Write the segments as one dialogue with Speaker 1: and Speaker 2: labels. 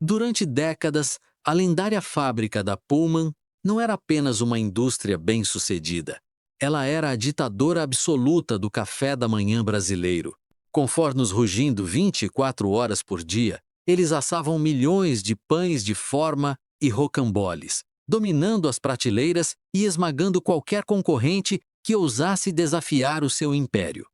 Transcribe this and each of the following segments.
Speaker 1: Durante décadas, a lendária fábrica da Pullman não era apenas uma indústria bem-sucedida. Ela era a ditadora absoluta do café da manhã brasileiro. Com fornos rugindo 24 horas por dia, eles assavam milhões de pães de forma e rocamboles, dominando as prateleiras e esmagando qualquer concorrente que ousasse desafiar o seu império.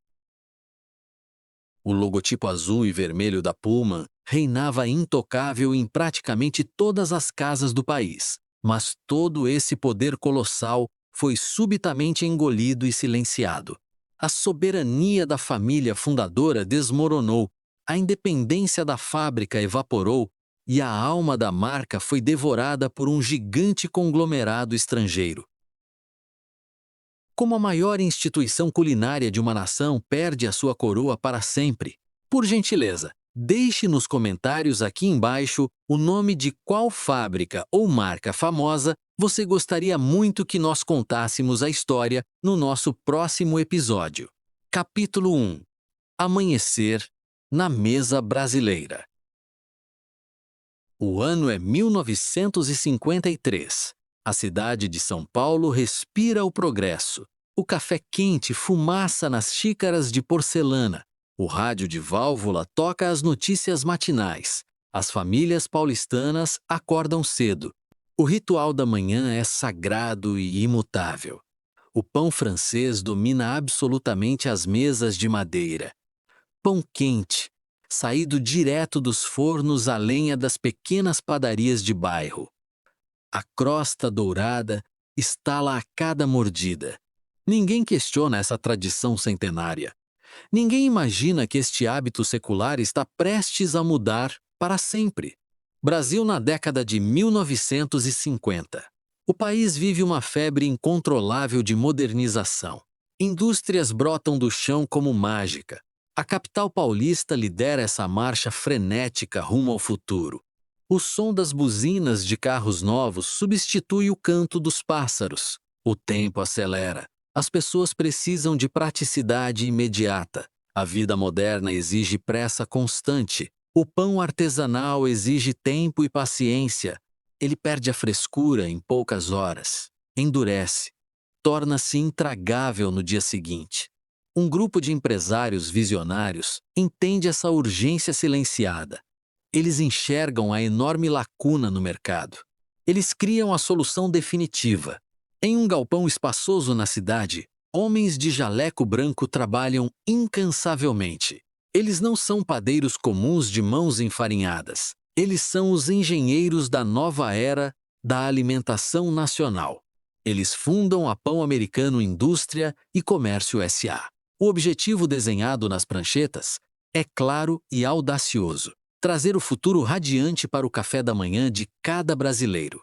Speaker 1: O logotipo azul e vermelho da Pullman reinava intocável em praticamente todas as casas do país. Mas todo esse poder colossal foi subitamente engolido e silenciado. A soberania da família fundadora desmoronou, a independência da fábrica evaporou e a alma da marca foi devorada por um gigante conglomerado estrangeiro. Como a maior instituição culinária de uma nação perde a sua coroa para sempre? Por gentileza, deixe nos comentários aqui embaixo o nome de qual fábrica ou marca famosa você gostaria muito que nós contássemos a história no nosso próximo episódio. Capítulo 1. Amanhecer na mesa brasileira. O ano é 1953. A cidade de São Paulo respira o progresso. O café quente fumaça nas xícaras de porcelana. O rádio de válvula toca as notícias matinais. As famílias paulistanas acordam cedo. O ritual da manhã é sagrado e imutável. O pão francês domina absolutamente as mesas de madeira. Pão quente, saído direto dos fornos à lenha das pequenas padarias de bairro. A crosta dourada estala a cada mordida. Ninguém questiona essa tradição centenária. Ninguém imagina que este hábito secular está prestes a mudar para sempre. Brasil na década de 1950. O país vive uma febre incontrolável de modernização. Indústrias brotam do chão como mágica. A capital paulista lidera essa marcha frenética rumo ao futuro. O som das buzinas de carros novos substitui o canto dos pássaros. O tempo acelera. As pessoas precisam de praticidade imediata. A vida moderna exige pressa constante. O pão artesanal exige tempo e paciência. Ele perde a frescura em poucas horas. Endurece. Torna-se intragável no dia seguinte. Um grupo de empresários visionários entende essa urgência silenciada. Eles enxergam a enorme lacuna no mercado. Eles criam a solução definitiva. Em um galpão espaçoso na cidade, homens de jaleco branco trabalham incansavelmente. Eles não são padeiros comuns de mãos enfarinhadas. Eles são os engenheiros da nova era da alimentação nacional. Eles fundam a Pão Americano Indústria e Comércio S.A. O objetivo desenhado nas pranchetas é claro e audacioso: trazer o futuro radiante para o café da manhã de cada brasileiro.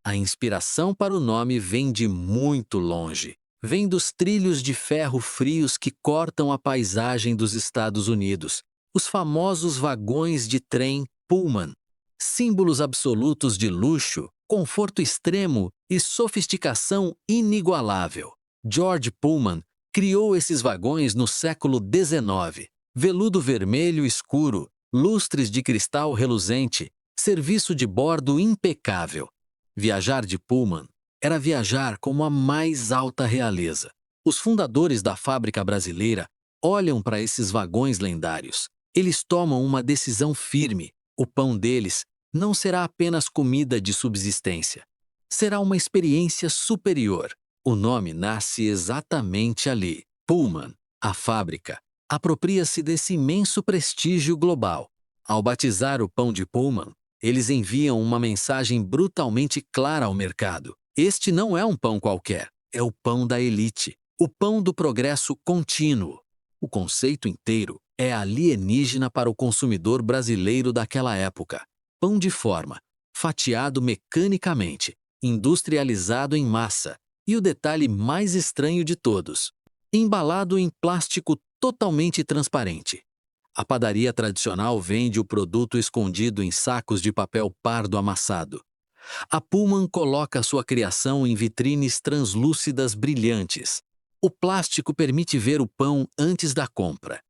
Speaker 1: A inspiração para o nome vem de muito longe. Vem dos trilhos de ferro frios que cortam a paisagem dos Estados Unidos, os famosos vagões de trem Pullman, símbolos absolutos de luxo, conforto extremo e sofisticação inigualável. George Pullman criou esses vagões no século XIX. Veludo vermelho escuro, lustres de cristal reluzente, serviço de bordo impecável. Viajar de Pullman era viajar como a mais alta realeza. Os fundadores da fábrica brasileira olham para esses vagões lendários. Eles tomam uma decisão firme. O pão deles não será apenas comida de subsistência. Será uma experiência superior. O nome nasce exatamente ali. Pullman, a fábrica, apropria-se desse imenso prestígio global. Ao batizar o pão de Pullman, eles enviam uma mensagem brutalmente clara ao mercado. Este não é um pão qualquer, é o pão da elite, o pão do progresso contínuo. O conceito inteiro é alienígena para o consumidor brasileiro daquela época. Pão de forma, fatiado mecanicamente, industrializado em massa, e o detalhe mais estranho de todos, embalado em plástico totalmente transparente. A padaria tradicional vende o produto escondido em sacos de papel pardo amassado. A Pullman coloca sua criação em vitrines translúcidas brilhantes. O plástico permite ver o pão antes da compra.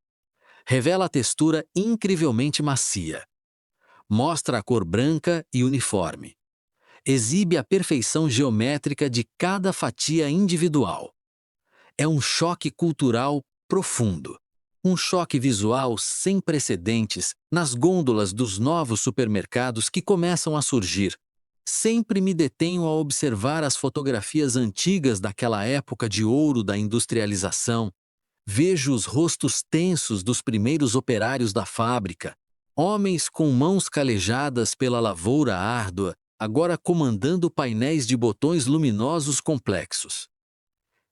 Speaker 1: Revela a textura incrivelmente macia. Mostra a cor branca e uniforme. Exibe a perfeição geométrica de cada fatia individual. É um choque cultural profundo. Um choque visual sem precedentes nas gôndolas dos novos supermercados que começam a surgir. Sempre me detenho a observar as fotografias antigas daquela época de ouro da industrialização. Vejo os rostos tensos dos primeiros operários da fábrica, homens com mãos calejadas pela lavoura árdua, agora comandando painéis de botões luminosos complexos.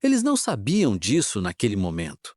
Speaker 1: Eles não sabiam disso naquele momento,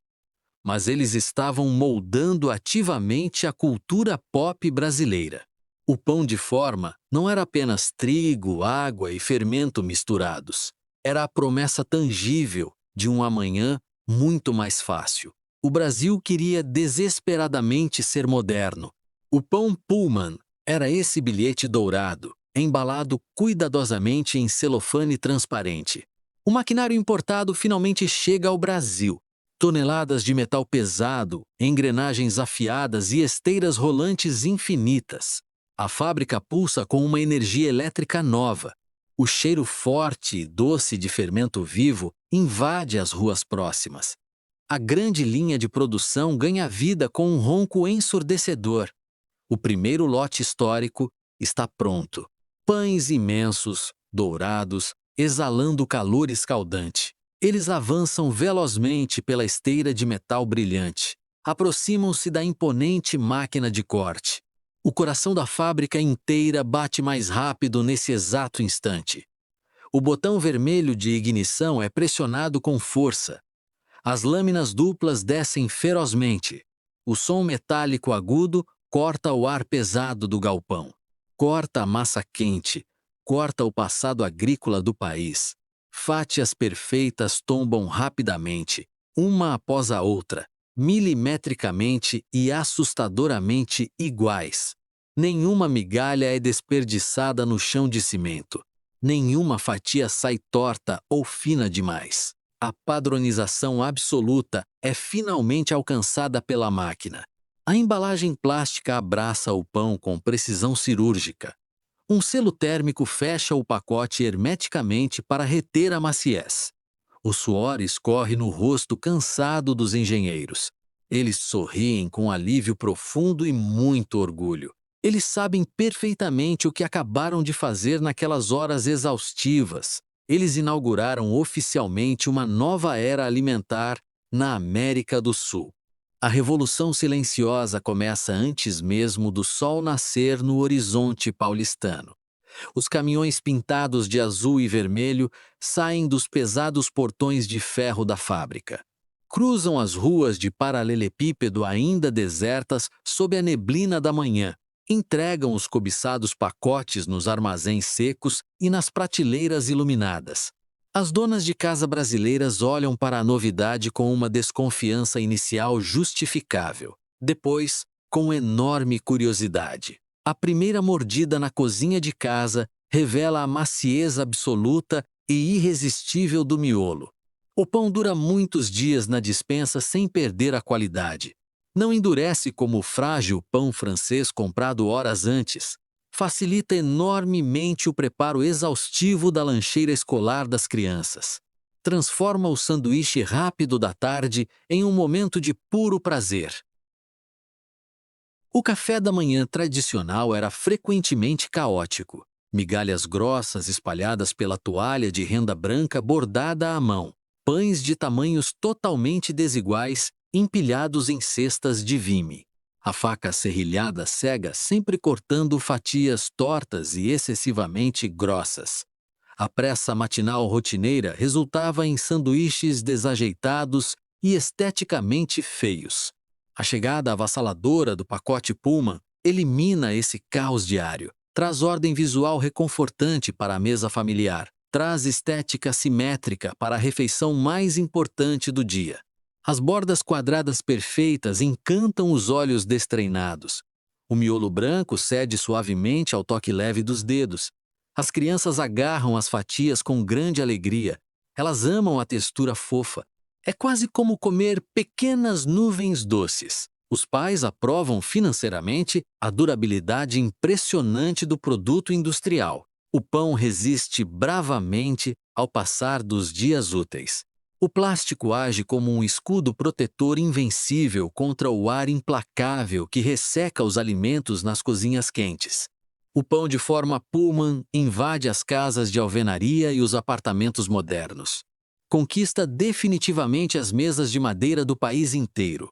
Speaker 1: mas eles estavam moldando ativamente a cultura pop brasileira. O pão de forma não era apenas trigo, água e fermento misturados. Era a promessa tangível de um amanhã muito mais fácil. O Brasil queria desesperadamente ser moderno. O pão Pullman era esse bilhete dourado, embalado cuidadosamente em celofane transparente. O maquinário importado finalmente chega ao Brasil. Toneladas de metal pesado, engrenagens afiadas e esteiras rolantes infinitas. A fábrica pulsa com uma energia elétrica nova. O cheiro forte e doce de fermento vivo invade as ruas próximas. A grande linha de produção ganha vida com um ronco ensurdecedor. O primeiro lote histórico está pronto. Pães imensos, dourados, exalando calor escaldante. Eles avançam velozmente pela esteira de metal brilhante. Aproximam-se da imponente máquina de corte. O coração da fábrica inteira bate mais rápido nesse exato instante. O botão vermelho de ignição é pressionado com força. As lâminas duplas descem ferozmente. O som metálico agudo corta o ar pesado do galpão. Corta a massa quente. Corta o passado agrícola do país. Fátias perfeitas tombam rapidamente, uma após a outra, milimetricamente e assustadoramente iguais. Nenhuma migalha é desperdiçada no chão de cimento. Nenhuma fatia sai torta ou fina demais. A padronização absoluta é finalmente alcançada pela máquina. A embalagem plástica abraça o pão com precisão cirúrgica. Um selo térmico fecha o pacote hermeticamente para reter a maciez. O suor escorre no rosto cansado dos engenheiros. Eles sorriem com alívio profundo e muito orgulho. Eles sabem perfeitamente o que acabaram de fazer naquelas horas exaustivas. Eles inauguraram oficialmente uma nova era alimentar na América do Sul. A revolução silenciosa começa antes mesmo do sol nascer no horizonte paulistano. Os caminhões pintados de azul e vermelho saem dos pesados portões de ferro da fábrica. Cruzam as ruas de paralelepípedo ainda desertas sob a neblina da manhã. Entregam os cobiçados pacotes nos armazéns secos e nas prateleiras iluminadas. As donas de casa brasileiras olham para a novidade com uma desconfiança inicial justificável. Depois, com enorme curiosidade. A primeira mordida na cozinha de casa revela a maciez absoluta e irresistível do miolo. O pão dura muitos dias na despensa sem perder a qualidade. Não endurece como o frágil pão francês comprado horas antes. Facilita enormemente o preparo exaustivo da lancheira escolar das crianças. Transforma o sanduíche rápido da tarde em um momento de puro prazer. O café da manhã tradicional era frequentemente caótico. Migalhas grossas espalhadas pela toalha de renda branca bordada à mão. Pães de tamanhos totalmente desiguais, empilhados em cestas de vime. A faca serrilhada cega sempre cortando fatias tortas e excessivamente grossas. A pressa matinal rotineira resultava em sanduíches desajeitados e esteticamente feios. A chegada avassaladora do pacote Pullman elimina esse caos diário, traz ordem visual reconfortante para a mesa familiar, traz estética simétrica para a refeição mais importante do dia. As bordas quadradas perfeitas encantam os olhos destreinados. O miolo branco cede suavemente ao toque leve dos dedos. As crianças agarram as fatias com grande alegria. Elas amam a textura fofa. É quase como comer pequenas nuvens doces. Os pais aprovam financeiramente a durabilidade impressionante do produto industrial. O pão resiste bravamente ao passar dos dias úteis. O plástico age como um escudo protetor invencível contra o ar implacável que resseca os alimentos nas cozinhas quentes. O pão de forma Pullman invade as casas de alvenaria e os apartamentos modernos. Conquista definitivamente as mesas de madeira do país inteiro.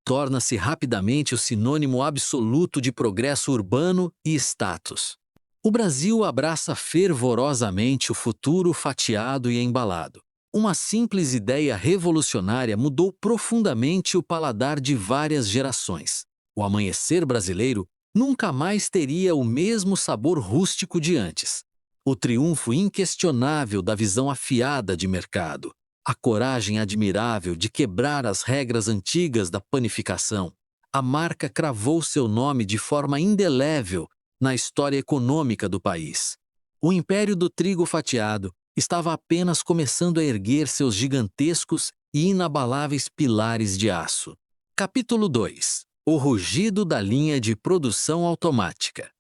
Speaker 1: Torna-se rapidamente o sinônimo absoluto de progresso urbano e status. O Brasil abraça fervorosamente o futuro fatiado e embalado. Uma simples ideia revolucionária mudou profundamente o paladar de várias gerações. O amanhecer brasileiro nunca mais teria o mesmo sabor rústico de antes. O triunfo inquestionável da visão afiada de mercado. A coragem admirável de quebrar as regras antigas da panificação. A marca cravou seu nome de forma indelével na história econômica do país. O império do trigo fatiado estava apenas começando a erguer seus gigantescos e inabaláveis pilares de aço. Capítulo 2. O rugido da linha de produção automática.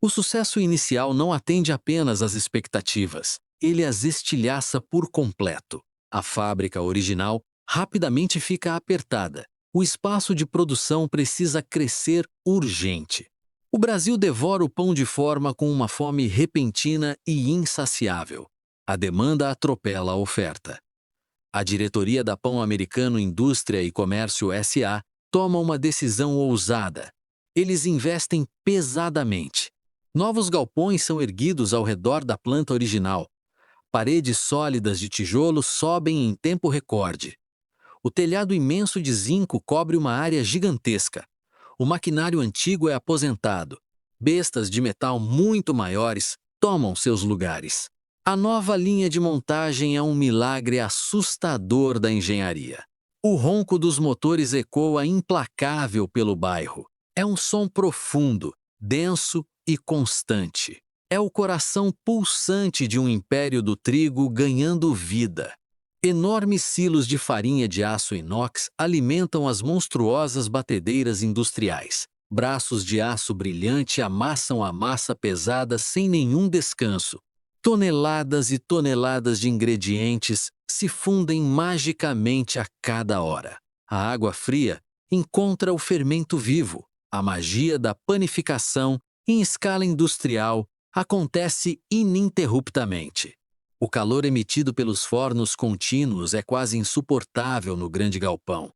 Speaker 1: O sucesso inicial não atende apenas às expectativas, ele as estilhaça por completo. A fábrica original rapidamente fica apertada. O espaço de produção precisa crescer urgente. O Brasil devora o pão de forma com uma fome repentina e insaciável. A demanda atropela a oferta. A diretoria da Pão Americano Indústria e Comércio S.A. toma uma decisão ousada. Eles investem pesadamente. Novos galpões são erguidos ao redor da planta original. Paredes sólidas de tijolo sobem em tempo recorde. O telhado imenso de zinco cobre uma área gigantesca. O maquinário antigo é aposentado. Bestas de metal muito maiores tomam seus lugares. A nova linha de montagem é um milagre assustador da engenharia. O ronco dos motores ecoa implacável pelo bairro. É um som profundo, denso e constante. É o coração pulsante de um império do trigo ganhando vida. Enormes silos de farinha de aço inox alimentam as monstruosas batedeiras industriais. Braços de aço brilhante amassam a massa pesada sem nenhum descanso. Toneladas e toneladas de ingredientes se fundem magicamente a cada hora. A água fria encontra o fermento vivo. A magia da panificação em escala industrial acontece ininterruptamente. O calor emitido pelos fornos contínuos é quase insuportável no grande galpão.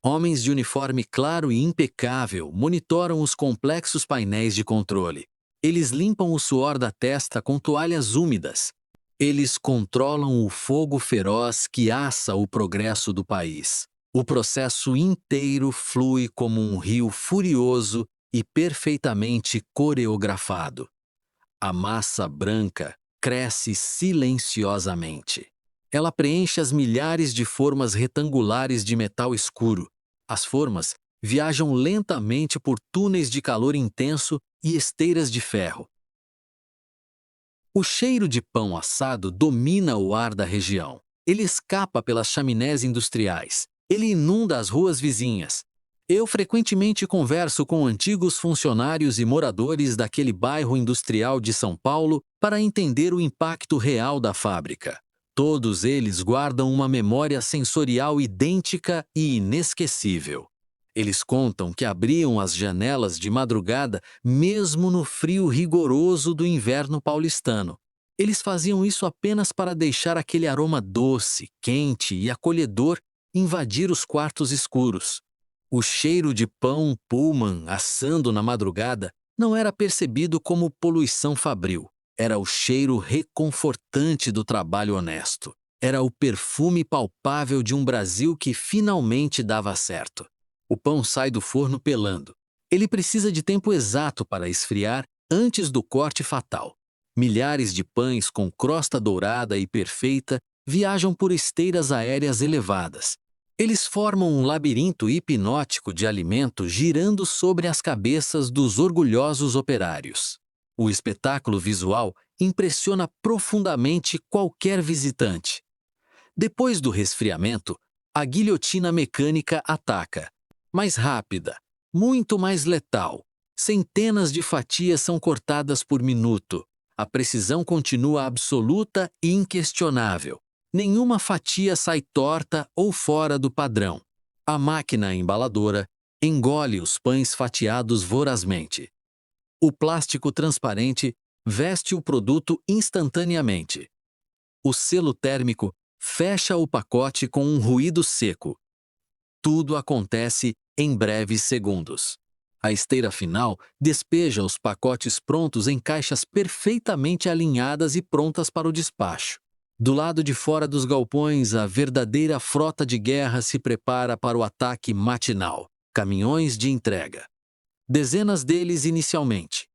Speaker 1: Homens de uniforme claro e impecável monitoram os complexos painéis de controle. Eles limpam o suor da testa com toalhas úmidas. Eles controlam o fogo feroz que assa o progresso do país. O processo inteiro flui como um rio furioso e perfeitamente coreografado. A massa branca cresce silenciosamente. Ela preenche as milhares de formas retangulares de metal escuro. As formas viajam lentamente por túneis de calor intenso e esteiras de ferro. O cheiro de pão assado domina o ar da região. Ele escapa pelas chaminés industriais. Ele inunda as ruas vizinhas. Eu frequentemente converso com antigos funcionários e moradores daquele bairro industrial de São Paulo para entender o impacto real da fábrica. Todos eles guardam uma memória sensorial idêntica e inesquecível. Eles contam que abriam as janelas de madrugada mesmo no frio rigoroso do inverno paulistano. Eles faziam isso apenas para deixar aquele aroma doce, quente e acolhedor invadir os quartos escuros. O cheiro de pão Pullman assando na madrugada não era percebido como poluição fabril. Era o cheiro reconfortante do trabalho honesto. Era o perfume palpável de um Brasil que finalmente dava certo. O pão sai do forno pelando. Ele precisa de tempo exato para esfriar antes do corte fatal. Milhares de pães com crosta dourada e perfeita viajam por esteiras aéreas elevadas. Eles formam um labirinto hipnótico de alimento girando sobre as cabeças dos orgulhosos operários. O espetáculo visual impressiona profundamente qualquer visitante. Depois do resfriamento, A guilhotina mecânica ataca. Mais rápida, muito mais letal. Centenas de fatias são cortadas por minuto. A precisão continua absoluta e inquestionável. Nenhuma fatia sai torta ou fora do padrão. A máquina embaladora engole os pães fatiados vorazmente. O plástico transparente veste o produto instantaneamente. O selo térmico fecha o pacote com um ruído seco. Tudo acontece em breves segundos. A esteira final despeja os pacotes prontos em caixas perfeitamente alinhadas e prontas para o despacho. Do lado de fora dos galpões, a verdadeira frota de guerra se prepara para o ataque matinal. Caminhões de entrega. Dezenas deles inicialmente.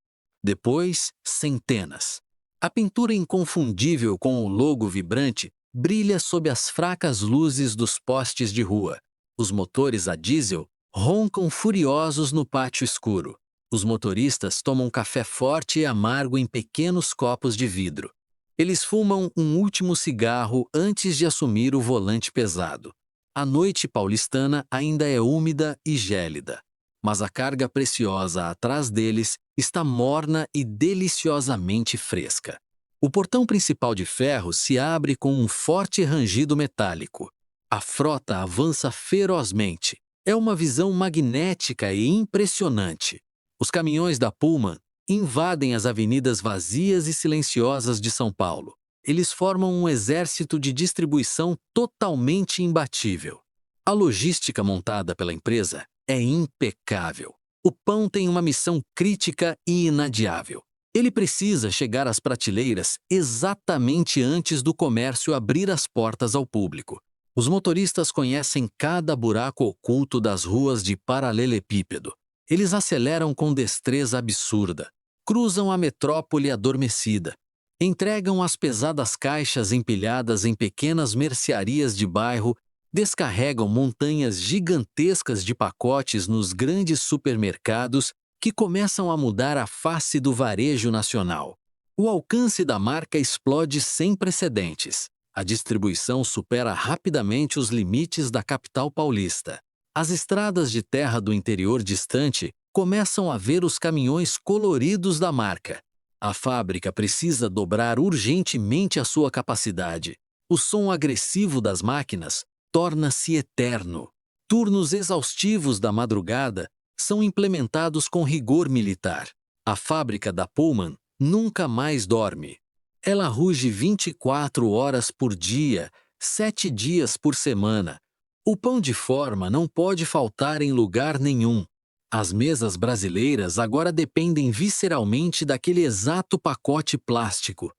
Speaker 1: Depois, centenas. A pintura inconfundível com o logo vibrante brilha sob as fracas luzes dos postes de rua. Os motores a diesel roncam furiosos no pátio escuro. Os motoristas tomam café forte e amargo em pequenos copos de vidro. Eles fumam um último cigarro antes de assumir o volante pesado. A noite paulistana ainda é úmida e gélida, mas a carga preciosa atrás deles está morna e deliciosamente fresca. O portão principal de ferro se abre com um forte rangido metálico. A frota avança ferozmente. É uma visão magnética e impressionante. Os caminhões da Pullman invadem as avenidas vazias e silenciosas de São Paulo. Eles formam um exército de distribuição totalmente imbatível. A logística montada pela empresa é impecável. O pão tem uma missão crítica e inadiável. Ele precisa chegar às prateleiras exatamente antes do comércio abrir as portas ao público. Os motoristas conhecem cada buraco oculto das ruas de paralelepípedo. Eles aceleram com destreza absurda, cruzam a metrópole adormecida, entregam as pesadas caixas empilhadas em pequenas mercearias de bairro, descarregam montanhas gigantescas de pacotes nos grandes supermercados que começam a mudar a face do varejo nacional. O alcance da marca explode sem precedentes. A distribuição supera rapidamente os limites da capital paulista. As estradas de terra do interior distante começam a ver os caminhões coloridos da marca. A fábrica precisa dobrar urgentemente a sua capacidade. O som agressivo das máquinas torna-se eterno. Turnos exaustivos da madrugada são implementados com rigor militar. A fábrica da Pullman nunca mais dorme. Ela ruge 24 horas por dia, 7 dias por semana. O pão de forma não pode faltar em lugar nenhum. As mesas brasileiras agora dependem visceralmente daquele exato pacote plástico.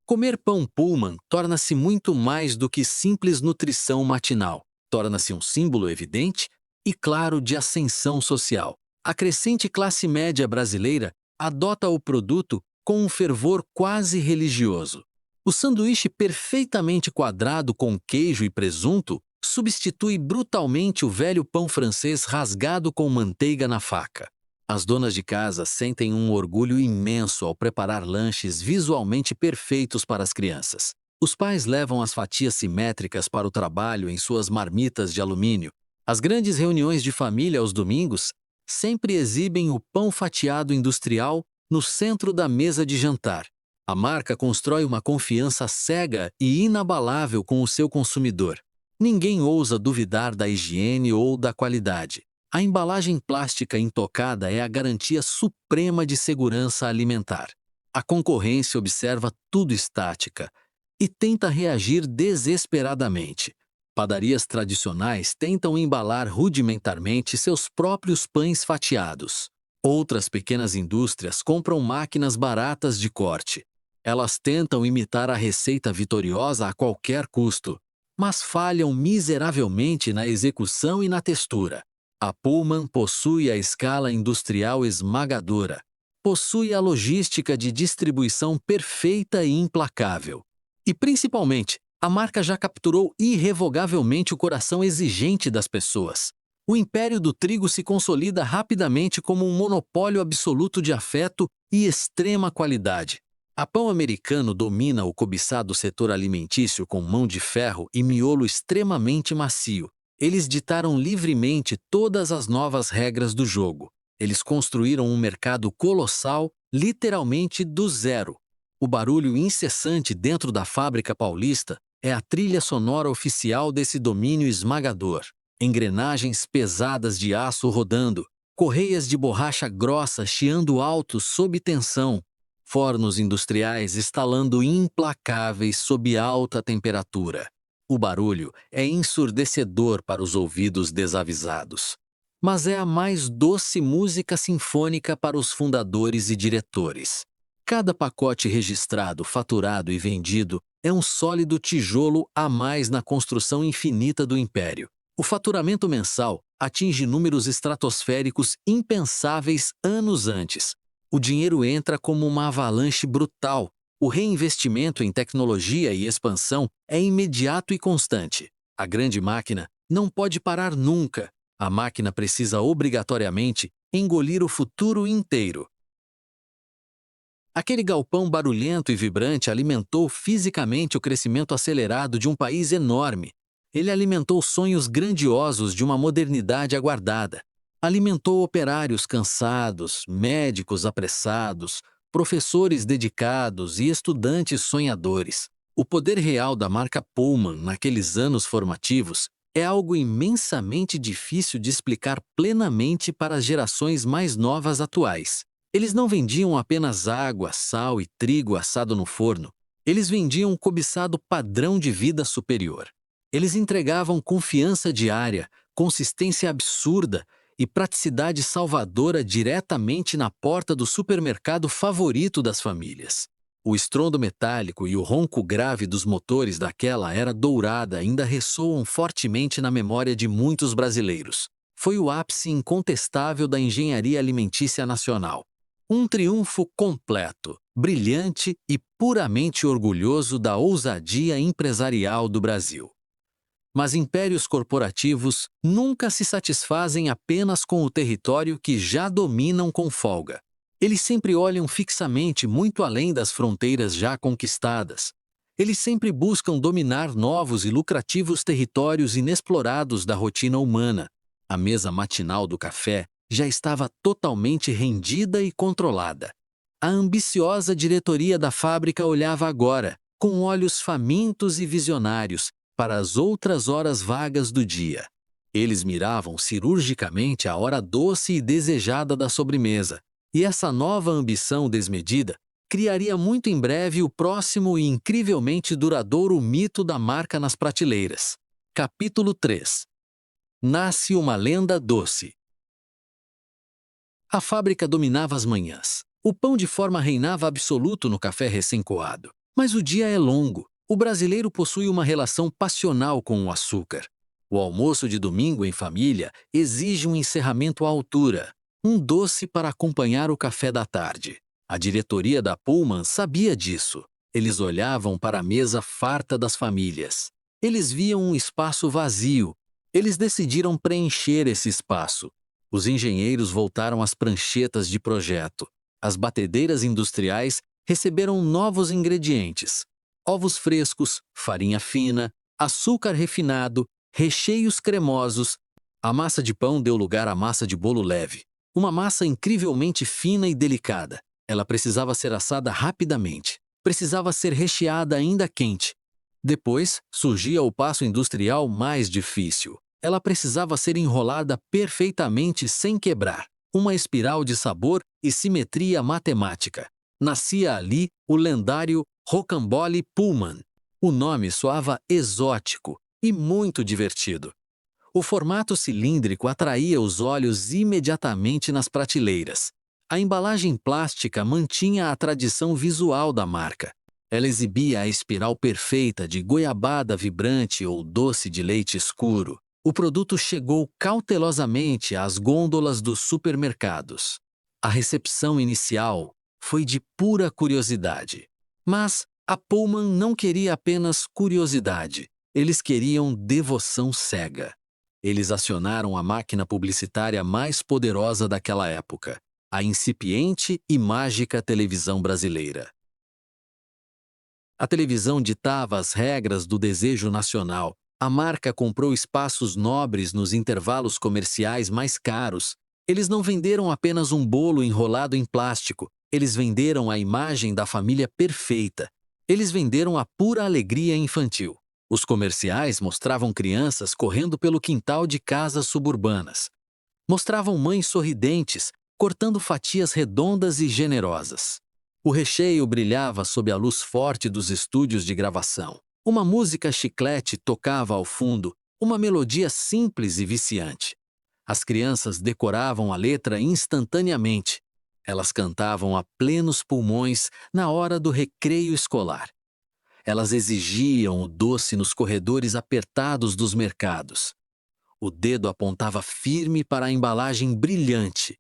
Speaker 1: Comer pão Pullman torna-se muito mais do que simples nutrição matinal. Torna-se um símbolo evidente e claro de ascensão social. A crescente classe média brasileira adota o produto com um fervor quase religioso. O sanduíche perfeitamente quadrado com queijo e presunto substitui brutalmente o velho pão francês rasgado com manteiga na faca. As donas de casa sentem um orgulho imenso ao preparar lanches visualmente perfeitos para as crianças. Os pais levam as fatias simétricas para o trabalho em suas marmitas de alumínio. As grandes reuniões de família aos domingos sempre exibem o pão fatiado industrial no centro da mesa de jantar. A marca constrói uma confiança cega e inabalável com o seu consumidor. Ninguém ousa duvidar da higiene ou da qualidade. A embalagem plástica intocada é a garantia suprema de segurança alimentar. A concorrência observa tudo estática e tenta reagir desesperadamente. Padarias tradicionais tentam embalar rudimentarmente seus próprios pães fatiados. Outras pequenas indústrias compram máquinas baratas de corte. Elas tentam imitar a receita vitoriosa a qualquer custo, mas falham miseravelmente na execução e na textura. A Pullman possui a escala industrial esmagadora, possui a logística de distribuição perfeita e implacável. E, principalmente, a marca já capturou irrevogavelmente o coração exigente das pessoas. O império do trigo se consolida rapidamente como um monopólio absoluto de afeto e extrema qualidade. A Pão Americano domina o cobiçado setor alimentício com mão de ferro e miolo extremamente macio. Eles ditaram livremente todas as novas regras do jogo. Eles construíram um mercado colossal, literalmente do zero. O barulho incessante dentro da fábrica paulista é a trilha sonora oficial desse domínio esmagador. Engrenagens pesadas de aço rodando, correias de borracha grossa chiando alto sob tensão, fornos industriais estalando implacáveis sob alta temperatura. O barulho é ensurdecedor para os ouvidos desavisados. Mas é a mais doce música sinfônica para os fundadores e diretores. Cada pacote registrado, faturado e vendido é um sólido tijolo a mais na construção infinita do império. O faturamento mensal atinge números estratosféricos impensáveis anos antes. O dinheiro entra como uma avalanche brutal. O reinvestimento em tecnologia e expansão é imediato e constante. A grande máquina não pode parar nunca. A máquina precisa obrigatoriamente engolir o futuro inteiro. Aquele galpão barulhento e vibrante alimentou fisicamente o crescimento acelerado de um país enorme. Ele alimentou sonhos grandiosos de uma modernidade aguardada. Alimentou operários cansados, médicos apressados, professores dedicados e estudantes sonhadores. O poder real da marca Pullman naqueles anos formativos é algo imensamente difícil de explicar plenamente para as gerações mais novas atuais. Eles não vendiam apenas água, sal e trigo assado no forno. Eles vendiam um cobiçado padrão de vida superior. Eles entregavam confiança diária, consistência absurda e praticidade salvadora diretamente na porta do supermercado favorito das famílias. O estrondo metálico e o ronco grave dos motores daquela era dourada ainda ressoam fortemente na memória de muitos brasileiros. Foi o ápice incontestável da engenharia alimentícia nacional. Um triunfo completo, brilhante e puramente orgulhoso da ousadia empresarial do Brasil. Mas impérios corporativos nunca se satisfazem apenas com o território que já dominam com folga. Eles sempre olham fixamente muito além das fronteiras já conquistadas. Eles sempre buscam dominar novos e lucrativos territórios inexplorados da rotina humana. A mesa matinal do café já estava totalmente rendida e controlada. A ambiciosa diretoria da fábrica olhava agora, com olhos famintos e visionários, para as outras horas vagas do dia. Eles miravam cirurgicamente a hora doce e desejada da sobremesa, e essa nova ambição desmedida criaria muito em breve o próximo e incrivelmente duradouro mito da marca nas prateleiras. Capítulo 3. Nasce uma lenda doce. A fábrica dominava as manhãs. O pão de forma reinava absoluto no café recém-coado. Mas o dia é longo. O brasileiro possui uma relação passional com o açúcar. O almoço de domingo em família exige um encerramento à altura, um doce para acompanhar o café da tarde. A diretoria da Pullman sabia disso. Eles olhavam para a mesa farta das famílias. Eles viam um espaço vazio. Eles decidiram preencher esse espaço. Os engenheiros voltaram às pranchetas de projeto. As batedeiras industriais receberam novos ingredientes: ovos frescos, farinha fina, açúcar refinado, recheios cremosos. A massa de pão deu lugar à massa de bolo leve. Uma massa incrivelmente fina e delicada. Ela precisava ser assada rapidamente. Precisava ser recheada ainda quente. Depois, surgia o passo industrial mais difícil. Ela precisava ser enrolada perfeitamente sem quebrar. Uma espiral de sabor e simetria matemática. Nascia ali o lendário Rocambole Pullman. O nome soava exótico e muito divertido. O formato cilíndrico atraía os olhos imediatamente nas prateleiras. A embalagem plástica mantinha a tradição visual da marca. Ela exibia a espiral perfeita de goiabada vibrante ou doce de leite escuro. O produto chegou cautelosamente às gôndolas dos supermercados. A recepção inicial foi de pura curiosidade. Mas a Pullman não queria apenas curiosidade. Eles queriam devoção cega. Eles acionaram a máquina publicitária mais poderosa daquela época, a incipiente e mágica televisão brasileira. A televisão ditava as regras do desejo nacional. A marca comprou espaços nobres nos intervalos comerciais mais caros. Eles não venderam apenas um bolo enrolado em plástico. Eles venderam a imagem da família perfeita. Eles venderam a pura alegria infantil. Os comerciais mostravam crianças correndo pelo quintal de casas suburbanas. Mostravam mães sorridentes, cortando fatias redondas e generosas. O recheio brilhava sob a luz forte dos estúdios de gravação. Uma música chiclete tocava ao fundo, uma melodia simples e viciante. As crianças decoravam a letra instantaneamente. Elas cantavam a plenos pulmões na hora do recreio escolar. Elas exigiam o doce nos corredores apertados dos mercados. O dedo apontava firme para a embalagem brilhante.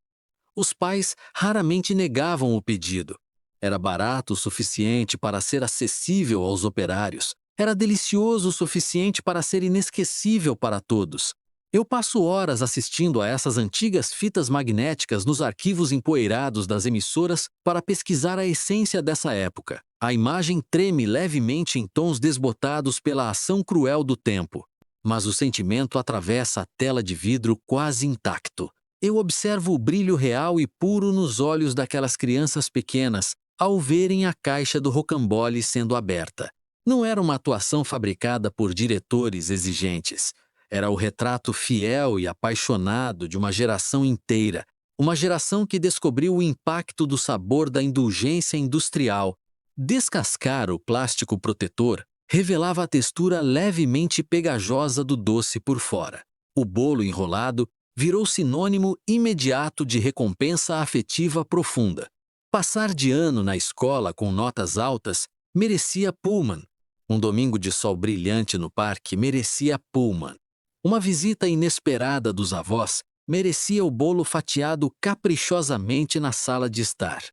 Speaker 1: Os pais raramente negavam o pedido. Era barato o suficiente para ser acessível aos operários. Era delicioso o suficiente para ser inesquecível para todos. Eu passo horas assistindo a essas antigas fitas magnéticas nos arquivos empoeirados das emissoras para pesquisar a essência dessa época. A imagem treme levemente em tons desbotados pela ação cruel do tempo, mas o sentimento atravessa a tela de vidro quase intacto. Eu observo o brilho real e puro nos olhos daquelas crianças pequenas ao verem a caixa do rocambole sendo aberta. Não era uma atuação fabricada por diretores exigentes. Era o retrato fiel e apaixonado de uma geração inteira, uma geração que descobriu o impacto do sabor da indulgência industrial. Descascar o plástico protetor revelava a textura levemente pegajosa do doce por fora. O bolo enrolado virou sinônimo imediato de recompensa afetiva profunda. Passar de ano na escola com notas altas merecia Pullman. Um domingo de sol brilhante no parque merecia Pullman. Uma visita inesperada dos avós merecia o bolo fatiado caprichosamente na sala de estar.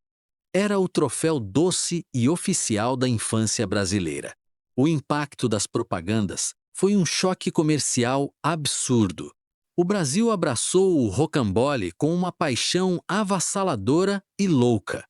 Speaker 1: Era o troféu doce e oficial da infância brasileira. O impacto das propagandas foi um choque comercial absurdo. O Brasil abraçou o rocambole com uma paixão avassaladora e louca.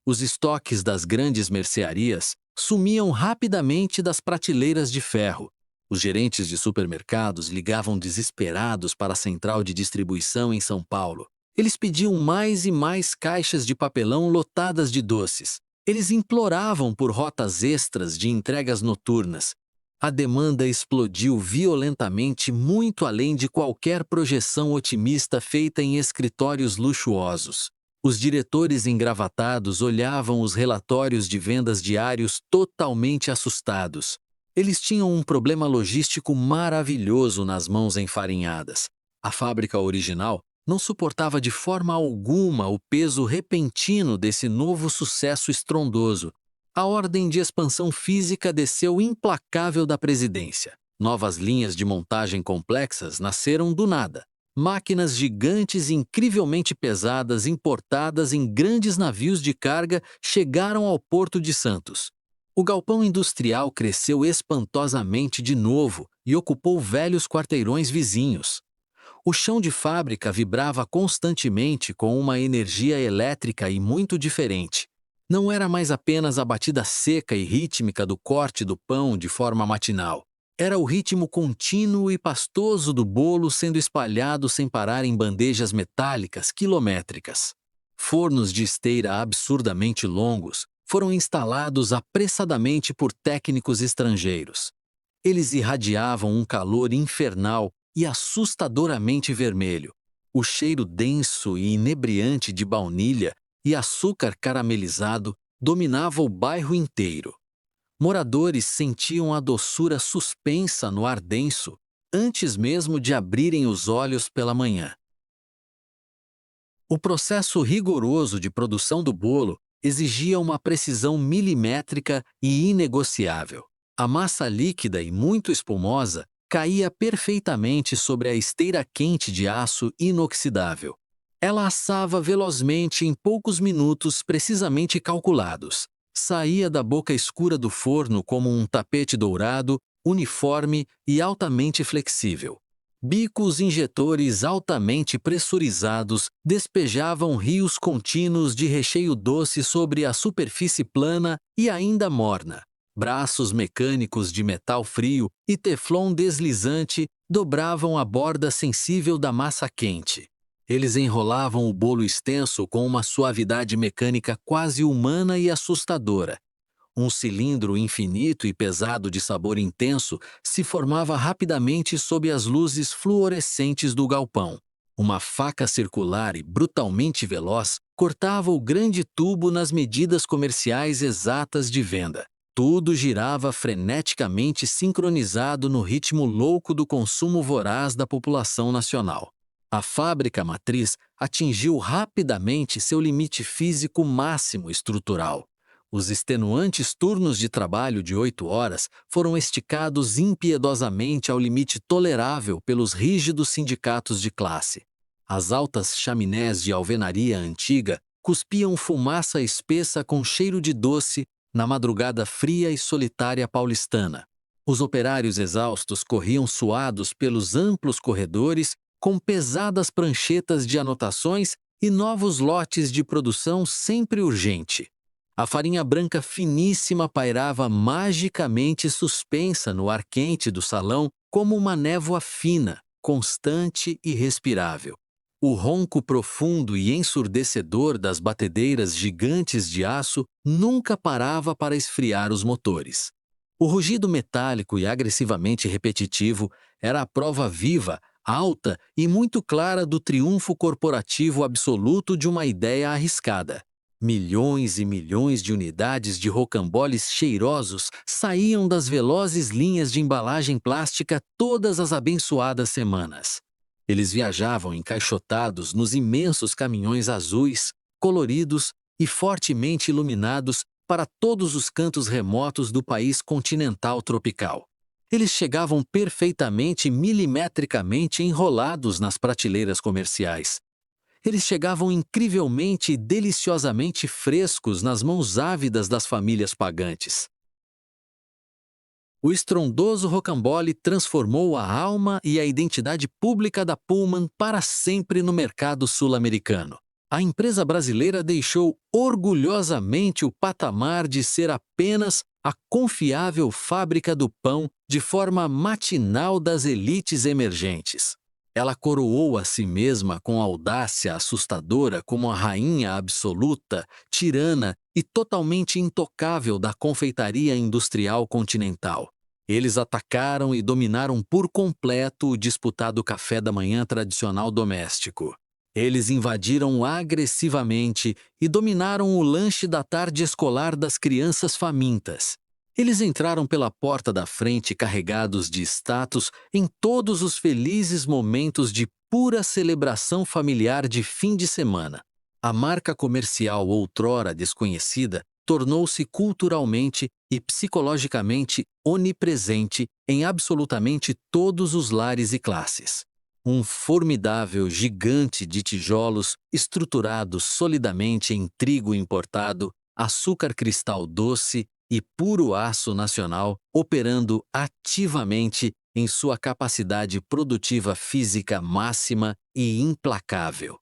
Speaker 1: Os estoques das grandes mercearias sumiam rapidamente das prateleiras de ferro. Os gerentes de supermercados ligavam desesperados para a central de distribuição em São Paulo. Eles pediam mais e mais caixas de papelão lotadas de doces. Eles imploravam por rotas extras de entregas noturnas. A demanda explodiu violentamente muito além de qualquer projeção otimista feita em escritórios luxuosos. Os diretores engravatados olhavam os relatórios de vendas diários totalmente assustados. Eles tinham um problema logístico maravilhoso nas mãos enfarinhadas. A fábrica original não suportava de forma alguma o peso repentino desse novo sucesso estrondoso. A ordem de expansão física desceu implacável da presidência. Novas linhas de montagem complexas nasceram do nada. Máquinas gigantes incrivelmente pesadas importadas em grandes navios de carga chegaram ao Porto de Santos. O galpão industrial cresceu espantosamente de novo e ocupou velhos quarteirões vizinhos. O chão de fábrica vibrava constantemente com uma energia elétrica e muito diferente. Não era mais apenas a batida seca e rítmica do corte do pão de forma matinal. Era o ritmo contínuo e pastoso do bolo sendo espalhado sem parar em bandejas metálicas quilométricas. Fornos de esteira absurdamente longos foram instalados apressadamente por técnicos estrangeiros. Eles irradiavam um calor infernal e assustadoramente vermelho. O cheiro denso e inebriante de baunilha e açúcar caramelizado dominava o bairro inteiro. Moradores sentiam a doçura suspensa no ar denso antes mesmo de abrirem os olhos pela manhã. O processo rigoroso de produção do bolo exigia uma precisão milimétrica e inegociável. A massa líquida e muito espumosa caía perfeitamente sobre a esteira quente de aço inoxidável. Ela assava velozmente em poucos minutos precisamente calculados. Saía da boca escura do forno como um tapete dourado, uniforme e altamente flexível. Bicos injetores altamente pressurizados despejavam rios contínuos de recheio doce sobre a superfície plana e ainda morna. Braços mecânicos de metal frio e teflon deslizante dobravam a borda sensível da massa quente. Eles enrolavam o bolo extenso com uma suavidade mecânica quase humana e assustadora. Um cilindro infinito e pesado de sabor intenso se formava rapidamente sob as luzes fluorescentes do galpão. Uma faca circular e brutalmente veloz cortava o grande tubo nas medidas comerciais exatas de venda. Tudo girava freneticamente sincronizado no ritmo louco do consumo voraz da população nacional. A fábrica matriz atingiu rapidamente seu limite físico máximo estrutural. Os extenuantes turnos de trabalho de 8 horas foram esticados impiedosamente ao limite tolerável pelos rígidos sindicatos de classe. As altas chaminés de alvenaria antiga cuspiam fumaça espessa com cheiro de doce na madrugada fria e solitária paulistana. Os operários exaustos corriam suados pelos amplos corredores com pesadas pranchetas de anotações e novos lotes de produção sempre urgente. A farinha branca finíssima pairava magicamente suspensa no ar quente do salão como uma névoa fina, constante e respirável. O ronco profundo e ensurdecedor das batedeiras gigantes de aço nunca parava para esfriar os motores. O rugido metálico e agressivamente repetitivo era a prova viva, alta e muito clara do triunfo corporativo absoluto de uma ideia arriscada. Milhões e milhões de unidades de rocamboles cheirosos saíam das velozes linhas de embalagem plástica todas as abençoadas semanas. Eles viajavam encaixotados nos imensos caminhões azuis, coloridos e fortemente iluminados para todos os cantos remotos do país continental tropical. Eles chegavam perfeitamente milimetricamente enrolados nas prateleiras comerciais. Eles chegavam incrivelmente e deliciosamente frescos nas mãos ávidas das famílias pagantes. O estrondoso rocambole transformou a alma e a identidade pública da Pullman para sempre no mercado sul-americano. A empresa brasileira deixou orgulhosamente o patamar de ser apenas a confiável fábrica do pão de forma matinal das elites emergentes. Ela coroou a si mesma com audácia assustadora como a rainha absoluta, tirana e totalmente intocável da confeitaria industrial continental. Eles atacaram e dominaram por completo o disputado café da manhã tradicional doméstico. Eles invadiram agressivamente e dominaram o lanche da tarde escolar das crianças famintas. Eles entraram pela porta da frente carregados de status em todos os felizes momentos de pura celebração familiar de fim de semana. A marca comercial outrora desconhecida tornou-se culturalmente e psicologicamente onipresente em absolutamente todos os lares e classes. Um formidável gigante de tijolos estruturados solidamente em trigo importado, açúcar cristal doce e puro aço nacional, operando ativamente em sua capacidade produtiva física máxima e implacável.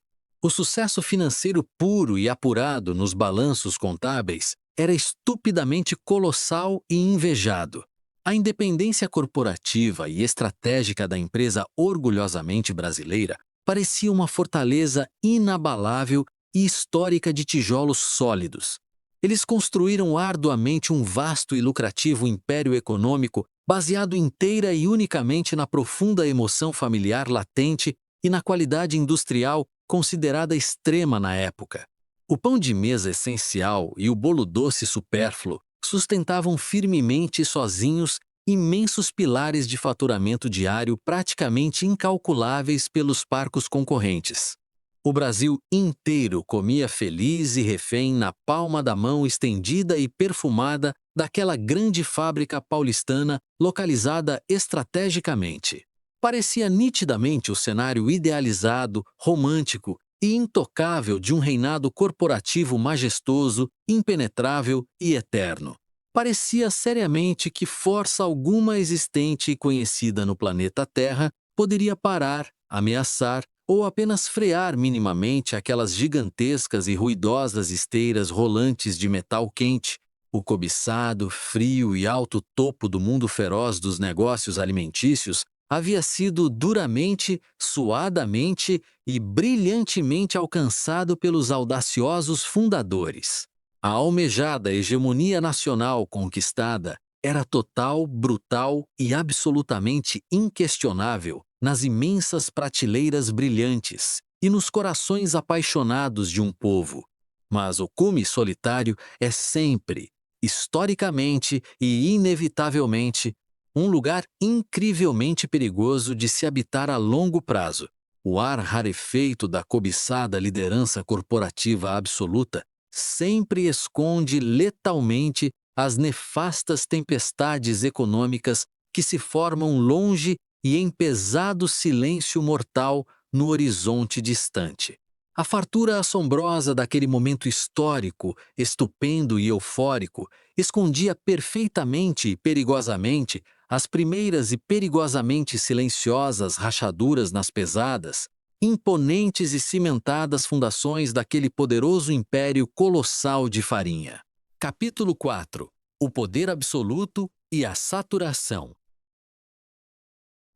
Speaker 1: O sucesso financeiro puro e apurado nos balanços contábeis era estupidamente colossal e invejado. A independência corporativa e estratégica da empresa orgulhosamente brasileira parecia uma fortaleza inabalável e histórica de tijolos sólidos. Eles construíram arduamente um vasto e lucrativo império econômico baseado inteira e unicamente na profunda emoção familiar latente e na qualidade industrial considerada extrema na época. O pão de mesa essencial e o bolo doce supérfluo sustentavam firmemente sozinhos imensos pilares de faturamento diário praticamente incalculáveis pelos parcos concorrentes. O Brasil inteiro comia feliz e refém na palma da mão estendida e perfumada daquela grande fábrica paulistana localizada estrategicamente. Parecia nitidamente o cenário idealizado, romântico e intocável de um reinado corporativo majestoso, impenetrável e eterno. Parecia seriamente que força alguma existente e conhecida no planeta Terra poderia parar, ameaçar ou apenas frear minimamente aquelas gigantescas e ruidosas esteiras rolantes de metal quente, O cobiçado, frio e alto topo do mundo feroz dos negócios alimentícios havia sido duramente, suadamente e brilhantemente alcançado pelos audaciosos fundadores. A almejada hegemonia nacional conquistada era total, brutal e absolutamente inquestionável nas imensas prateleiras brilhantes e nos corações apaixonados de um povo. Mas o cume solitário é sempre, historicamente e inevitavelmente, um lugar incrivelmente perigoso de se habitar a longo prazo. O ar rarefeito da cobiçada liderança corporativa absoluta sempre esconde letalmente as nefastas tempestades econômicas que se formam longe e em pesado silêncio mortal no horizonte distante. A fartura assombrosa daquele momento histórico, estupendo e eufórico, escondia perfeitamente e perigosamente as primeiras e perigosamente silenciosas rachaduras nas pesadas, imponentes e cimentadas fundações daquele poderoso império colossal de farinha. Capítulo 4. O poder absoluto e a saturação.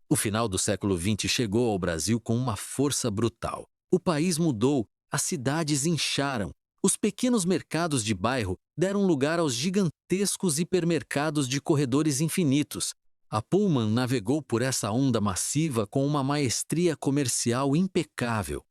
Speaker 1: O final do século XX chegou ao Brasil com uma força brutal. O país mudou, as cidades incharam, os pequenos mercados de bairro deram lugar aos gigantescos hipermercados de corredores infinitos. A Pullman navegou por essa onda massiva com uma maestria comercial impecável.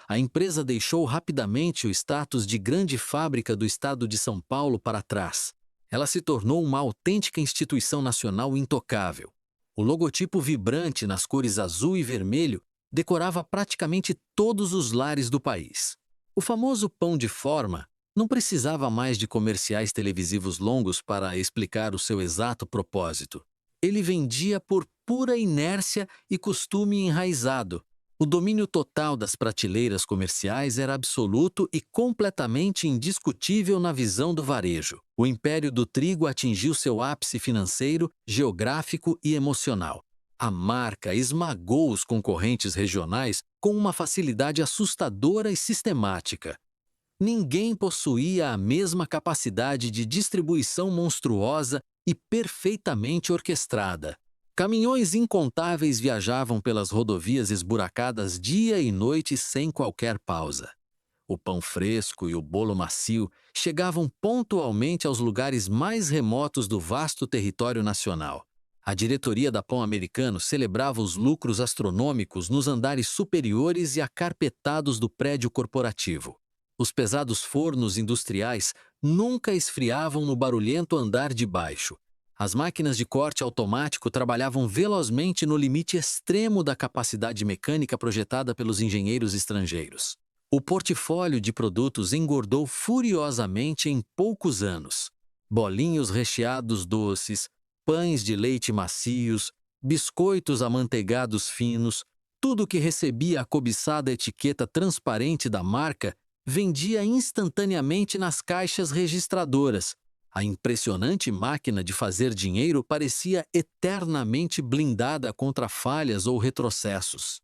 Speaker 1: A empresa deixou rapidamente o status de grande fábrica do estado de São Paulo para trás. Ela se tornou uma autêntica instituição nacional intocável. O logotipo vibrante nas cores azul e vermelho decorava praticamente todos os lares do país. O famoso pão de forma não precisava mais de comerciais televisivos longos para explicar o seu exato propósito. Ele vendia por pura inércia e costume enraizado. O domínio total das prateleiras comerciais era absoluto e completamente indiscutível na visão do varejo. O império do trigo atingiu seu ápice financeiro, geográfico e emocional. A marca esmagou os concorrentes regionais com uma facilidade assustadora e sistemática. Ninguém possuía a mesma capacidade de distribuição monstruosa e perfeitamente orquestrada. Caminhões incontáveis viajavam pelas rodovias esburacadas dia e noite sem qualquer pausa. O pão fresco e o bolo macio chegavam pontualmente aos lugares mais remotos do vasto território nacional. A diretoria da Pão Americano celebrava os lucros astronômicos nos andares superiores e acarpetados do prédio corporativo. Os pesados fornos industriais nunca esfriavam no barulhento andar de baixo. As máquinas de corte automático trabalhavam velozmente no limite extremo da capacidade mecânica projetada pelos engenheiros estrangeiros. O portfólio de produtos engordou furiosamente em poucos anos. Bolinhos recheados doces, pães de leite macios, biscoitos amanteigados finos, tudo que recebia a cobiçada etiqueta transparente da marca vendia instantaneamente nas caixas registradoras. A impressionante máquina de fazer dinheiro parecia eternamente blindada contra falhas ou retrocessos.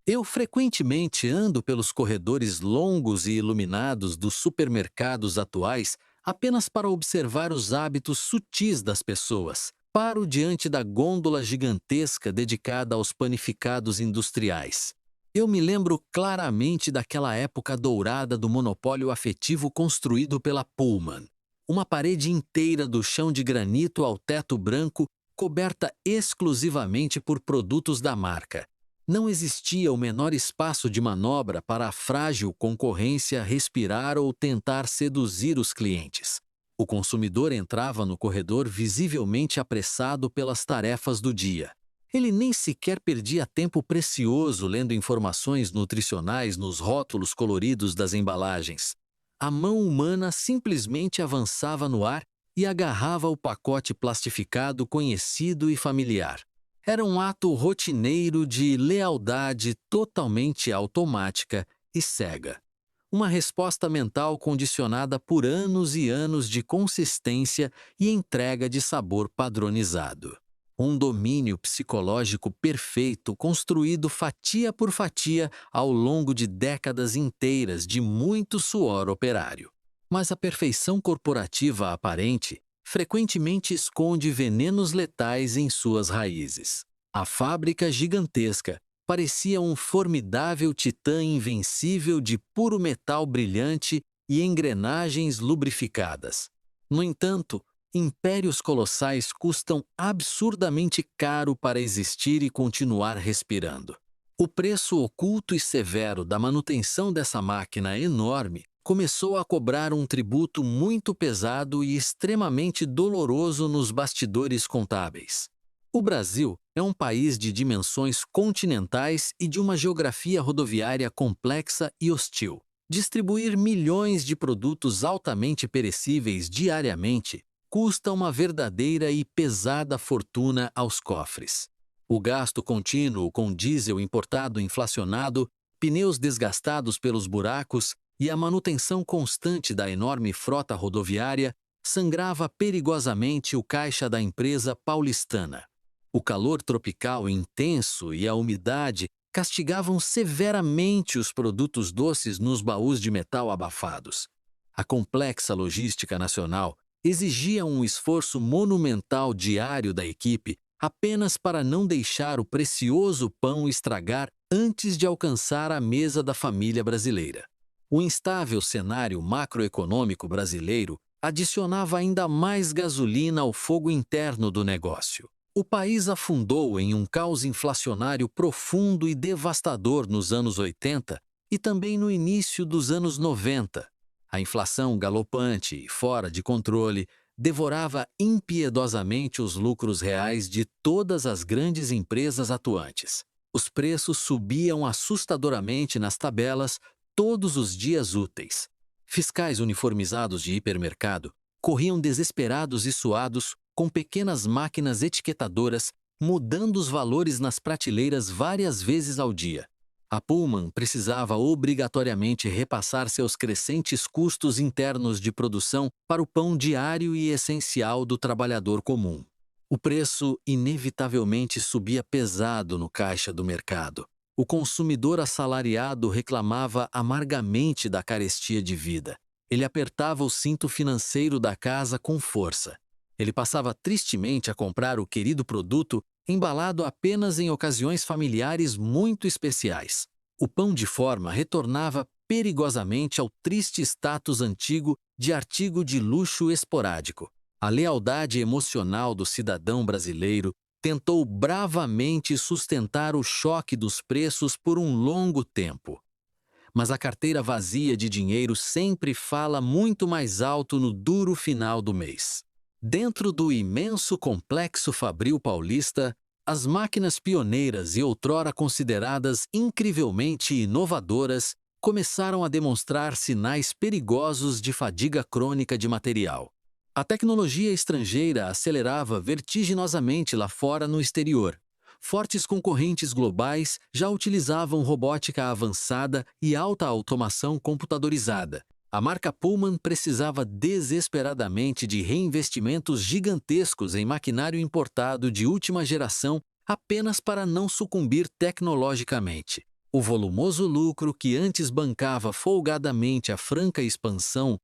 Speaker 1: Eu frequentemente ando pelos corredores longos e iluminados dos supermercados atuais apenas para observar os hábitos sutis das pessoas. Paro diante da gôndola gigantesca dedicada aos panificados industriais. Eu me lembro claramente daquela época dourada do monopólio afetivo construído pela Pullman. Uma parede inteira do chão de granito ao teto branco, coberta exclusivamente por produtos da marca. Não existia o menor espaço de manobra para a frágil concorrência respirar ou tentar seduzir os clientes. O consumidor entrava no corredor visivelmente apressado pelas tarefas do dia. Ele nem sequer perdia tempo precioso lendo informações nutricionais nos rótulos coloridos das embalagens. A mão humana simplesmente avançava no ar e agarrava o pacote plastificado conhecido e familiar. Era um ato rotineiro de lealdade totalmente automática e cega. Uma resposta mental condicionada por anos e anos de consistência e entrega de sabor padronizado. Um domínio psicológico perfeito construído fatia por fatia ao longo de décadas inteiras de muito suor operário. Mas a perfeição corporativa aparente frequentemente esconde venenos letais em suas raízes. A fábrica gigantesca parecia um formidável titã invencível de puro metal brilhante e engrenagens lubrificadas. No entanto, impérios colossais custam absurdamente caro para existir e continuar respirando. O preço oculto e severo da manutenção dessa máquina enorme começou a cobrar um tributo muito pesado e extremamente doloroso nos bastidores contábeis. O Brasil é um país de dimensões continentais e de uma geografia rodoviária complexa e hostil. Distribuir milhões de produtos altamente perecíveis diariamente custa uma verdadeira e pesada fortuna aos cofres. O gasto contínuo com diesel importado inflacionado, pneus desgastados pelos buracos e a manutenção constante da enorme frota rodoviária sangrava perigosamente o caixa da empresa paulistana. O calor tropical intenso e a umidade castigavam severamente os produtos doces nos baús de metal abafados. A complexa logística nacional exigia um esforço monumental diário da equipe apenas para não deixar o precioso pão estragar antes de alcançar a mesa da família brasileira. O instável cenário macroeconômico brasileiro adicionava ainda mais gasolina ao fogo interno do negócio. O país afundou em um caos inflacionário profundo e devastador nos anos 80 e também no início dos anos 90. A inflação galopante e fora de controle devorava impiedosamente os lucros reais de todas as grandes empresas atuantes. Os preços subiam assustadoramente nas tabelas todos os dias úteis. Fiscais uniformizados de hipermercado corriam desesperados e suados com pequenas máquinas etiquetadoras, mudando os valores nas prateleiras várias vezes ao dia. A Pullman precisava obrigatoriamente repassar seus crescentes custos internos de produção para o pão diário e essencial do trabalhador comum. O preço inevitavelmente subia pesado no caixa do mercado. O consumidor assalariado reclamava amargamente da carestia de vida. Ele apertava o cinto financeiro da casa com força. Ele passava tristemente a comprar o querido produto embalado apenas em ocasiões familiares muito especiais. O pão de forma retornava perigosamente ao triste status antigo de artigo de luxo esporádico. A lealdade emocional do cidadão brasileiro tentou bravamente sustentar o choque dos preços por um longo tempo. Mas a carteira vazia de dinheiro sempre fala muito mais alto no duro final do mês. Dentro do imenso complexo fabril paulista, as máquinas pioneiras e outrora consideradas incrivelmente inovadoras começaram a demonstrar sinais perigosos de fadiga crônica de material. A tecnologia estrangeira acelerava vertiginosamente lá fora no exterior. Fortes concorrentes globais já utilizavam robótica avançada e alta automação computadorizada. A marca Pullman precisava desesperadamente de reinvestimentos gigantescos em maquinário importado de última geração apenas para não sucumbir tecnologicamente. O volumoso lucro que antes bancava folgadamente a franca expansão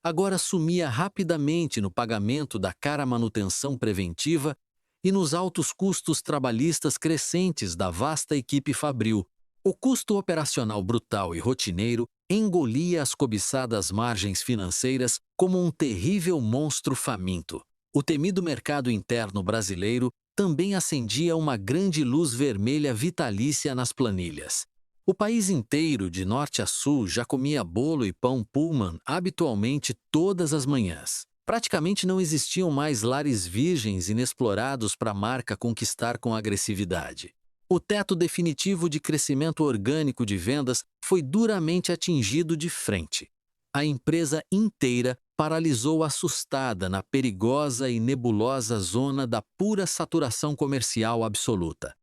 Speaker 1: agora sumia rapidamente no pagamento da cara manutenção preventiva e nos altos custos trabalhistas crescentes da vasta equipe fabril. O custo operacional brutal e rotineiro engolia as cobiçadas margens financeiras como um terrível monstro faminto. O temido mercado interno brasileiro também acendia uma grande luz vermelha vitalícia nas planilhas. O país inteiro, de norte a sul, já comia bolo e pão Pullman habitualmente todas as manhãs. Praticamente não existiam mais lares virgens inexplorados para a marca conquistar com agressividade. O teto definitivo de crescimento orgânico de vendas foi duramente atingido de frente. A empresa inteira paralisou assustada na perigosa e nebulosa zona da pura saturação comercial absoluta.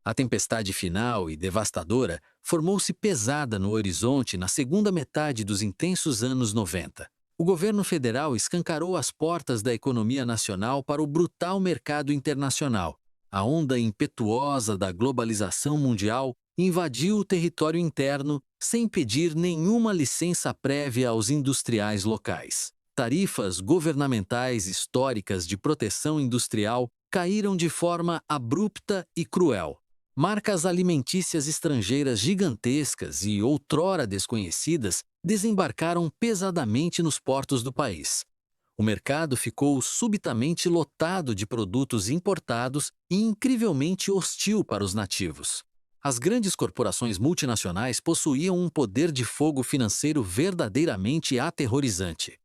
Speaker 1: A tempestade final e devastadora formou-se pesada no horizonte na segunda metade dos intensos anos 90. O governo federal escancarou as portas da economia nacional para o brutal mercado internacional. A onda impetuosa da globalização mundial invadiu o território interno sem pedir nenhuma licença prévia aos industriais locais. Tarifas governamentais históricas de proteção industrial caíram de forma abrupta e cruel. Marcas alimentícias estrangeiras gigantescas e outrora desconhecidas desembarcaram pesadamente nos portos do país. O mercado ficou subitamente lotado de produtos importados e incrivelmente hostil para os nativos. As grandes corporações multinacionais possuíam um poder de fogo financeiro verdadeiramente aterrorizante.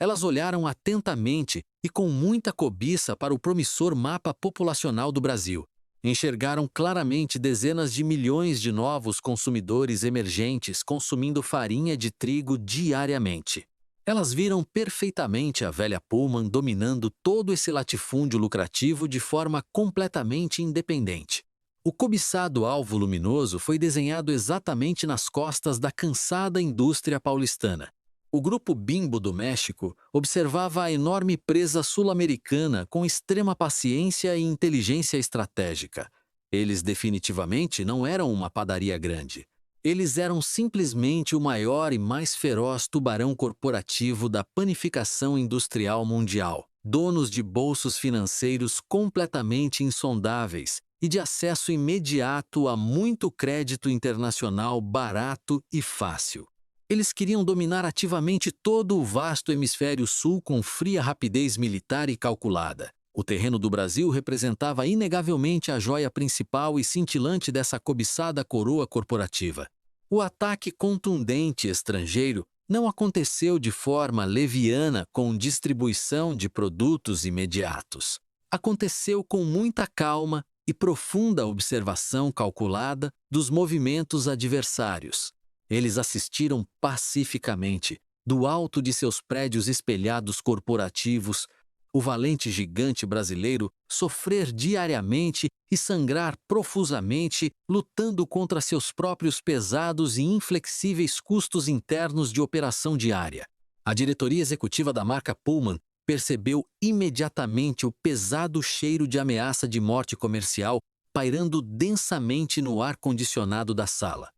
Speaker 1: Elas olharam atentamente e com muita cobiça para o promissor mapa populacional do Brasil. Enxergaram claramente dezenas de milhões de novos consumidores emergentes consumindo farinha de trigo diariamente. Elas viram perfeitamente a velha Pullman dominando todo esse latifúndio lucrativo de forma completamente independente. O cobiçado alvo luminoso foi desenhado exatamente nas costas da cansada indústria paulistana. O grupo Bimbo do México observava a enorme presa sul-americana com extrema paciência e inteligência estratégica. Eles definitivamente não eram uma padaria grande. Eles eram simplesmente o maior e mais feroz tubarão corporativo da panificação industrial mundial, donos de bolsos financeiros completamente insondáveis e de acesso imediato a muito crédito internacional barato e fácil. Eles queriam dominar ativamente todo o vasto hemisfério sul com fria rapidez militar e calculada. O terreno do Brasil representava inegavelmente a joia principal e cintilante dessa cobiçada coroa corporativa. O ataque contundente estrangeiro não aconteceu de forma leviana com distribuição de produtos imediatos. Aconteceu com muita calma e profunda observação calculada dos movimentos adversários. Eles assistiram pacificamente, do alto de seus prédios espelhados corporativos, o valente gigante brasileiro sofrer diariamente e sangrar profusamente, lutando contra seus próprios pesados e inflexíveis custos internos de operação diária. A diretoria executiva da marca Pullman percebeu imediatamente o pesado cheiro de ameaça de morte comercial pairando densamente no ar-condicionado da sala.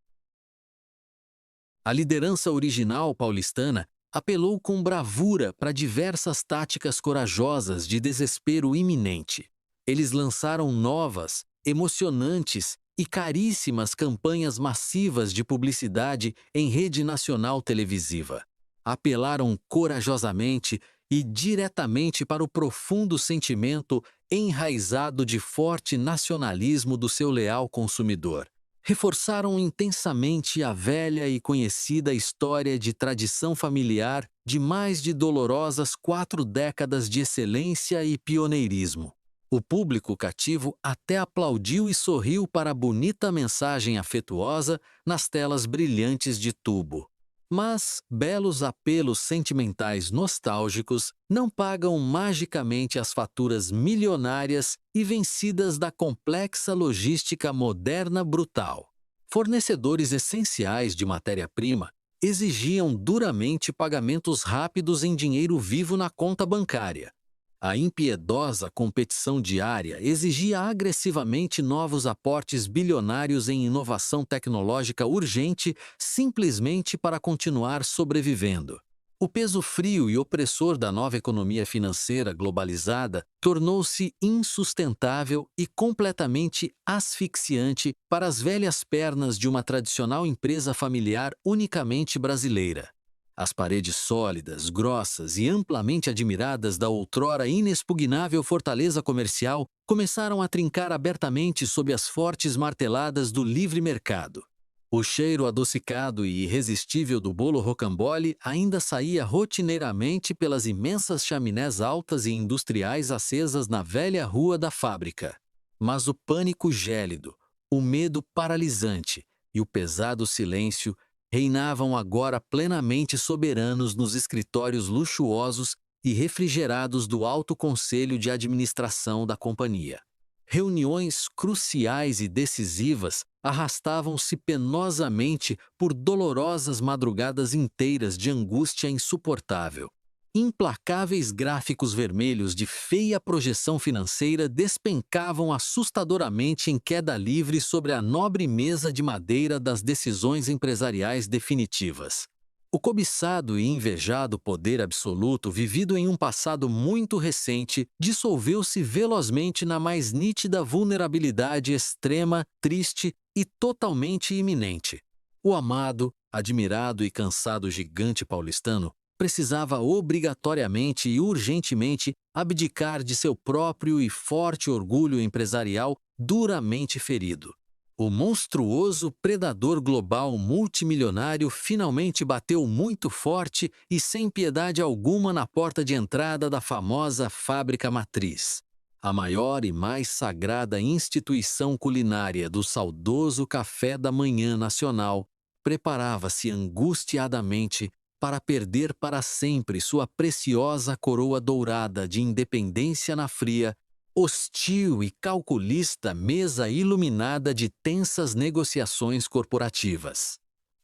Speaker 1: A liderança original paulistana apelou com bravura para diversas táticas corajosas de desespero iminente. Eles lançaram novas, emocionantes e caríssimas campanhas massivas de publicidade em rede nacional televisiva. Apelaram corajosamente e diretamente para o profundo sentimento enraizado de forte nacionalismo do seu leal consumidor. Reforçaram intensamente a velha e conhecida história de tradição familiar de mais de dolorosas 4 décadas de excelência e pioneirismo. O público cativo até aplaudiu e sorriu para a bonita mensagem afetuosa nas telas brilhantes de tubo. Mas belos apelos sentimentais nostálgicos não pagam magicamente as faturas milionárias e vencidas da complexa logística moderna brutal. Fornecedores essenciais de matéria-prima exigiam duramente pagamentos rápidos em dinheiro vivo na conta bancária. A impiedosa competição diária exigia agressivamente novos aportes bilionários em inovação tecnológica urgente simplesmente para continuar sobrevivendo. O peso frio e opressor da nova economia financeira globalizada tornou-se insustentável e completamente asfixiante para as velhas pernas de uma tradicional empresa familiar unicamente brasileira. As paredes sólidas, grossas e amplamente admiradas da outrora inexpugnável fortaleza comercial começaram a trincar abertamente sob as fortes marteladas do livre mercado. O cheiro adocicado e irresistível do bolo rocambole ainda saía rotineiramente pelas imensas chaminés altas e industriais acesas na velha rua da fábrica. Mas o pânico gélido, o medo paralisante e o pesado silêncio reinavam agora plenamente soberanos nos escritórios luxuosos e refrigerados do Alto Conselho de Administração da companhia. Reuniões cruciais e decisivas arrastavam-se penosamente por dolorosas madrugadas inteiras de angústia insuportável. Implacáveis gráficos vermelhos de feia projeção financeira despencavam assustadoramente em queda livre sobre a nobre mesa de madeira das decisões empresariais definitivas. O cobiçado e invejado poder absoluto, vivido em um passado muito recente, dissolveu-se velozmente na mais nítida vulnerabilidade extrema, triste e totalmente iminente. O amado, admirado e cansado gigante paulistano precisava obrigatoriamente e urgentemente abdicar de seu próprio e forte orgulho empresarial duramente ferido. O monstruoso predador global multimilionário finalmente bateu muito forte e sem piedade alguma na porta de entrada da famosa fábrica matriz. A maior e mais sagrada instituição culinária do saudoso café da manhã nacional preparava-se angustiadamente para perder para sempre sua preciosa coroa dourada de independência na fria, hostil e calculista mesa iluminada de tensas negociações corporativas.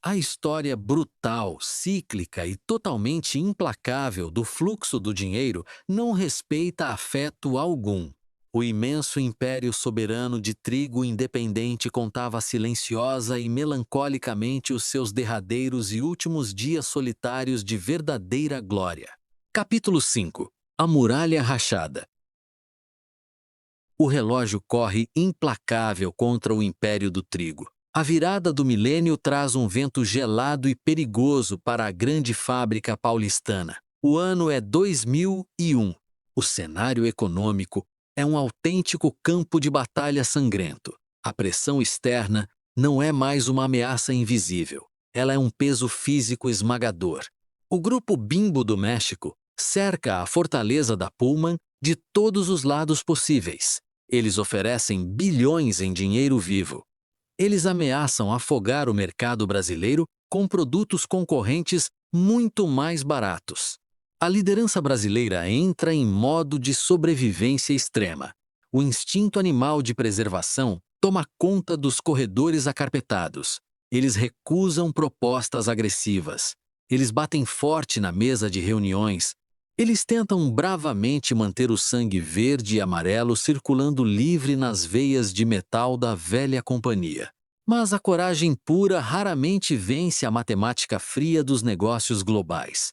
Speaker 1: A história brutal, cíclica e totalmente implacável do fluxo do dinheiro não respeita afeto algum. O imenso império soberano de trigo independente contava silenciosa e melancolicamente os seus derradeiros e últimos dias solitários de verdadeira glória. Capítulo 5. A muralha rachada. O relógio corre implacável contra o império do trigo. A virada do milênio traz um vento gelado e perigoso para a grande fábrica paulistana. O ano é 2001. O cenário econômico é um autêntico campo de batalha sangrento. A pressão externa não é mais uma ameaça invisível. Ela é um peso físico esmagador. O grupo Bimbo do México cerca a fortaleza da Pullman de todos os lados possíveis. Eles oferecem bilhões em dinheiro vivo. Eles ameaçam afogar o mercado brasileiro com produtos concorrentes muito mais baratos. A liderança brasileira entra em modo de sobrevivência extrema. O instinto animal de preservação toma conta dos corredores acarpetados. Eles recusam propostas agressivas. Eles batem forte na mesa de reuniões. Eles tentam bravamente manter o sangue verde e amarelo circulando livre nas veias de metal da velha companhia. Mas a coragem pura raramente vence a matemática fria dos negócios globais.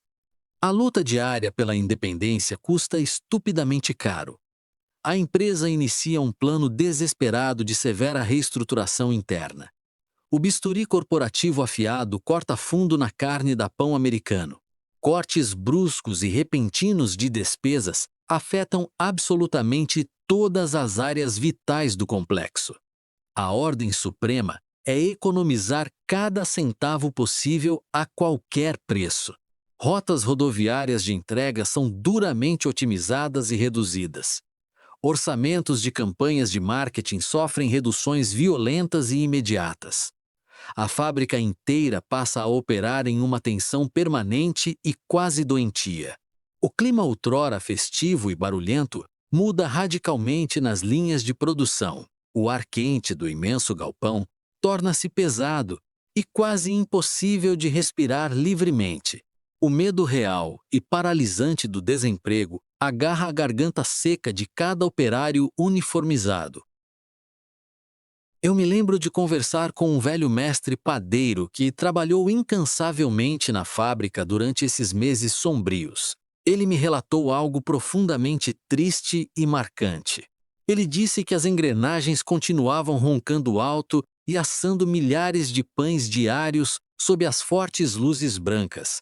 Speaker 1: A luta diária pela independência custa estupidamente caro. A empresa inicia um plano desesperado de severa reestruturação interna. O bisturi corporativo afiado corta fundo na carne da pão americano. Cortes bruscos e repentinos de despesas afetam absolutamente todas as áreas vitais do complexo. A ordem suprema é economizar cada centavo possível a qualquer preço. Rotas rodoviárias de entrega são duramente otimizadas e reduzidas. Orçamentos de campanhas de marketing sofrem reduções violentas e imediatas. A fábrica inteira passa a operar em uma tensão permanente e quase doentia. O clima outrora festivo e barulhento muda radicalmente nas linhas de produção. O ar quente do imenso galpão torna-se pesado e quase impossível de respirar livremente. O medo real e paralisante do desemprego agarra a garganta seca de cada operário uniformizado. Eu me lembro de conversar com um velho mestre padeiro que trabalhou incansavelmente na fábrica durante esses meses sombrios. Ele me relatou algo profundamente triste e marcante. Ele disse que as engrenagens continuavam roncando alto e assando milhares de pães diários sob as fortes luzes brancas.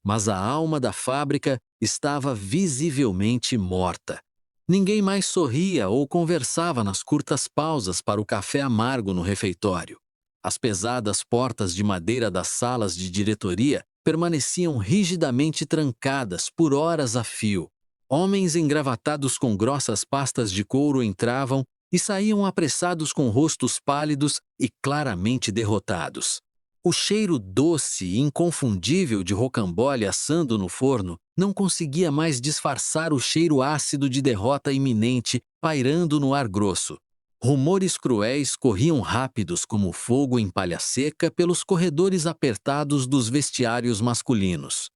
Speaker 1: Mas a alma da fábrica estava visivelmente morta. Ninguém mais sorria ou conversava nas curtas pausas para o café amargo no refeitório. As pesadas portas de madeira das salas de diretoria permaneciam rigidamente trancadas por horas a fio. Homens engravatados com grossas pastas de couro entravam e saíam apressados com rostos pálidos e claramente derrotados. O cheiro doce e inconfundível de rocambole assando no forno não conseguia mais disfarçar o cheiro ácido de derrota iminente pairando no ar grosso. Rumores cruéis corriam rápidos como fogo em palha seca pelos corredores apertados dos vestiários masculinos.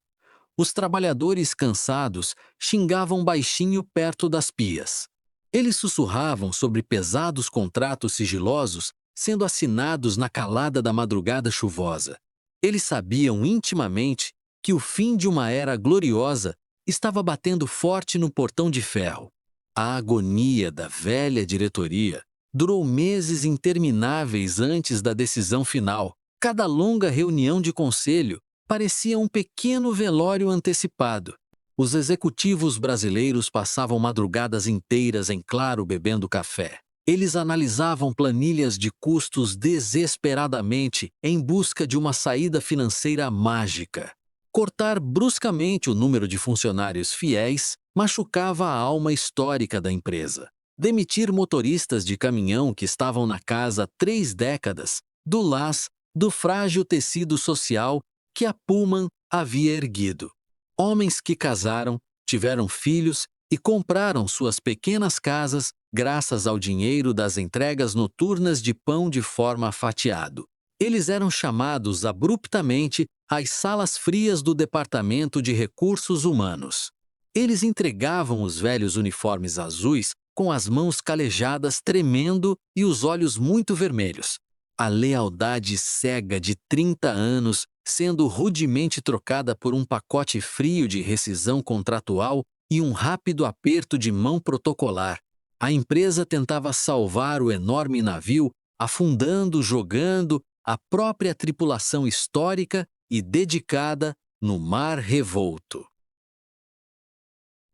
Speaker 1: Os trabalhadores cansados xingavam baixinho perto das pias. Eles sussurravam sobre pesados contratos sigilosos sendo assinados na calada da madrugada chuvosa. Eles sabiam intimamente que o fim de uma era gloriosa estava batendo forte no portão de ferro. A agonia da velha diretoria durou meses intermináveis antes da decisão final. Cada longa reunião de conselho parecia um pequeno velório antecipado. Os executivos brasileiros passavam madrugadas inteiras em claro bebendo café. Eles analisavam planilhas de custos desesperadamente em busca de uma saída financeira mágica. Cortar bruscamente o número de funcionários fiéis machucava a alma histórica da empresa. Demitir motoristas de caminhão que estavam na casa há 3 décadas, do lás do frágil tecido social que a Pullman havia erguido. Homens que casaram, tiveram filhos e compraram suas pequenas casas graças ao dinheiro das entregas noturnas de pão de forma fatiado. Eles eram chamados abruptamente às salas frias do Departamento de Recursos Humanos. Eles entregavam os velhos uniformes azuis com as mãos calejadas tremendo e os olhos muito vermelhos. A lealdade cega de 30 anos sendo rudemente trocada por um pacote frio de rescisão contratual e um rápido aperto de mão protocolar. A empresa tentava salvar o enorme navio, afundando, jogando a própria tripulação histórica e dedicada no mar revolto.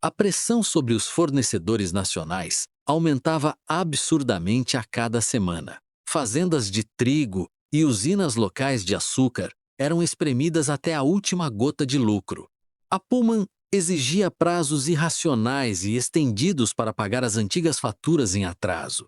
Speaker 1: A pressão sobre os fornecedores nacionais aumentava absurdamente a cada semana. Fazendas de trigo e usinas locais de açúcar eram espremidas até a última gota de lucro. A Pullman exigia prazos irracionais e estendidos para pagar as antigas faturas em atraso.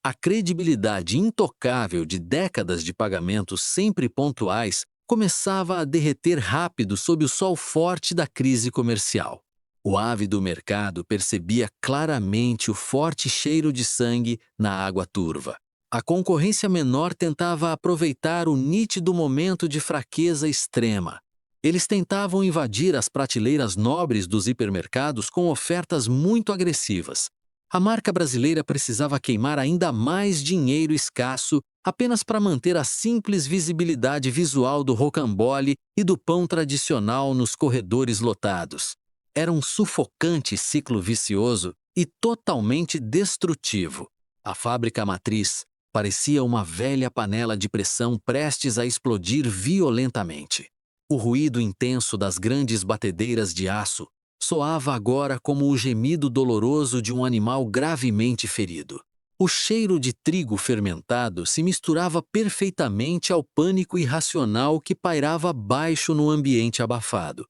Speaker 1: A credibilidade intocável de décadas de pagamentos sempre pontuais começava a derreter rápido sob o sol forte da crise comercial. O ávido mercado percebia claramente o forte cheiro de sangue na água turva. A concorrência menor tentava aproveitar o nítido momento de fraqueza extrema. Eles tentavam invadir as prateleiras nobres dos hipermercados com ofertas muito agressivas. A marca brasileira precisava queimar ainda mais dinheiro escasso apenas para manter a simples visibilidade visual do rocambole e do pão tradicional nos corredores lotados. Era um sufocante ciclo vicioso e totalmente destrutivo. A fábrica matriz parecia uma velha panela de pressão prestes a explodir violentamente. O ruído intenso das grandes batedeiras de aço soava agora como o gemido doloroso de um animal gravemente ferido. O cheiro de trigo fermentado se misturava perfeitamente ao pânico irracional que pairava baixo no ambiente abafado.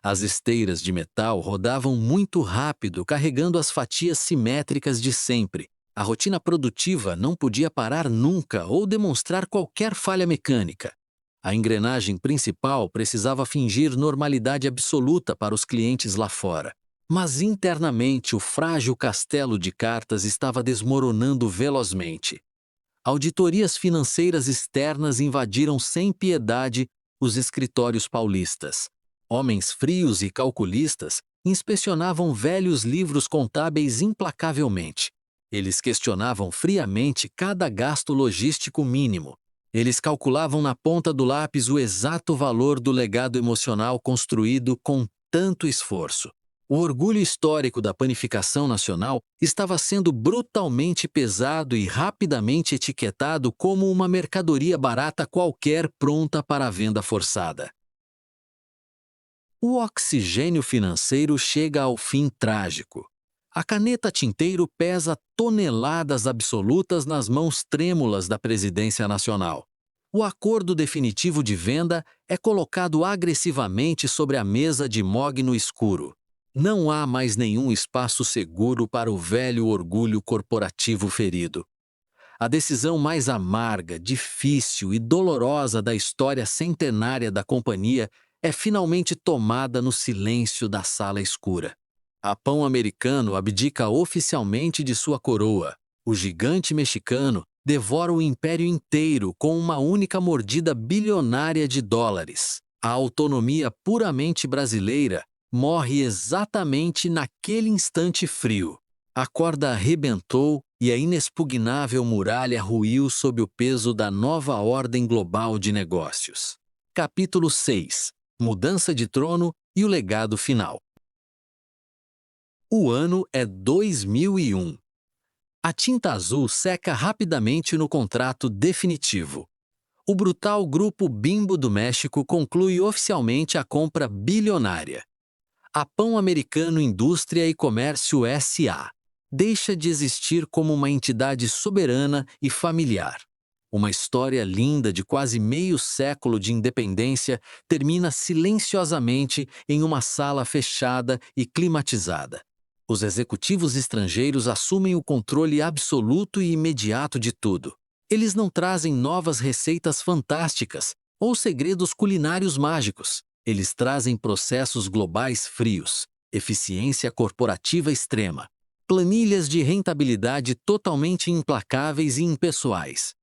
Speaker 1: As esteiras de metal rodavam muito rápido, carregando as fatias simétricas de sempre. A rotina produtiva não podia parar nunca ou demonstrar qualquer falha mecânica. A engrenagem principal precisava fingir normalidade absoluta para os clientes lá fora. Mas internamente o frágil castelo de cartas estava desmoronando velozmente. Auditorias financeiras externas invadiram sem piedade os escritórios paulistas. Homens frios e calculistas inspecionavam velhos livros contábeis implacavelmente. Eles questionavam friamente cada gasto logístico mínimo. Eles calculavam na ponta do lápis o exato valor do legado emocional construído com tanto esforço. O orgulho histórico da panificação nacional estava sendo brutalmente pesado e rapidamente etiquetado como uma mercadoria barata qualquer pronta para a venda forçada. O oxigênio financeiro chega ao fim trágico. A caneta tinteiro pesa toneladas absolutas nas mãos trêmulas da presidência nacional. O acordo definitivo de venda é colocado agressivamente sobre a mesa de mogno escuro. Não há mais nenhum espaço seguro para o velho orgulho corporativo ferido. A decisão mais amarga, difícil e dolorosa da história centenária da companhia é finalmente tomada no silêncio da sala escura. A Pão Americano abdica oficialmente de sua coroa. O gigante mexicano devora o império inteiro com uma única mordida bilionária de dólares. A autonomia puramente brasileira morre exatamente naquele instante frio. A corda arrebentou e a inexpugnável muralha ruiu sob o peso da nova ordem global de negócios. Capítulo 6. Mudança de trono e o legado final. O ano é 2001. A tinta azul seca rapidamente no contrato definitivo. O brutal grupo Bimbo do México conclui oficialmente a compra bilionária. A Pão Americano Indústria e Comércio S.A. deixa de existir como uma entidade soberana e familiar. Uma história linda de quase meio século de independência termina silenciosamente em uma sala fechada e climatizada. Os executivos estrangeiros assumem o controle absoluto e imediato de tudo. Eles não trazem novas receitas fantásticas ou segredos culinários mágicos. Eles trazem processos globais frios, eficiência corporativa extrema, planilhas de rentabilidade totalmente implacáveis e impessoais.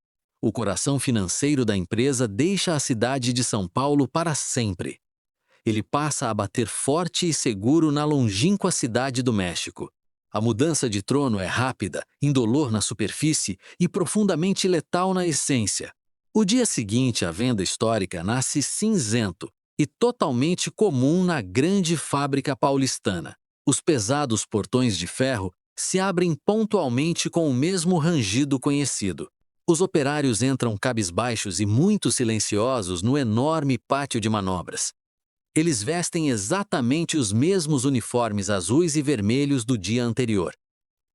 Speaker 1: O coração financeiro da empresa deixa a cidade de São Paulo para sempre. Ele passa a bater forte e seguro na longínqua cidade do México. A mudança de trono é rápida, indolor na superfície e profundamente letal na essência. O dia seguinte à venda histórica nasce cinzento e totalmente comum na grande fábrica paulistana. Os pesados portões de ferro se abrem pontualmente com o mesmo rangido conhecido. Os operários entram cabisbaixos e muito silenciosos no enorme pátio de manobras. Eles vestem exatamente os mesmos uniformes azuis e vermelhos do dia anterior.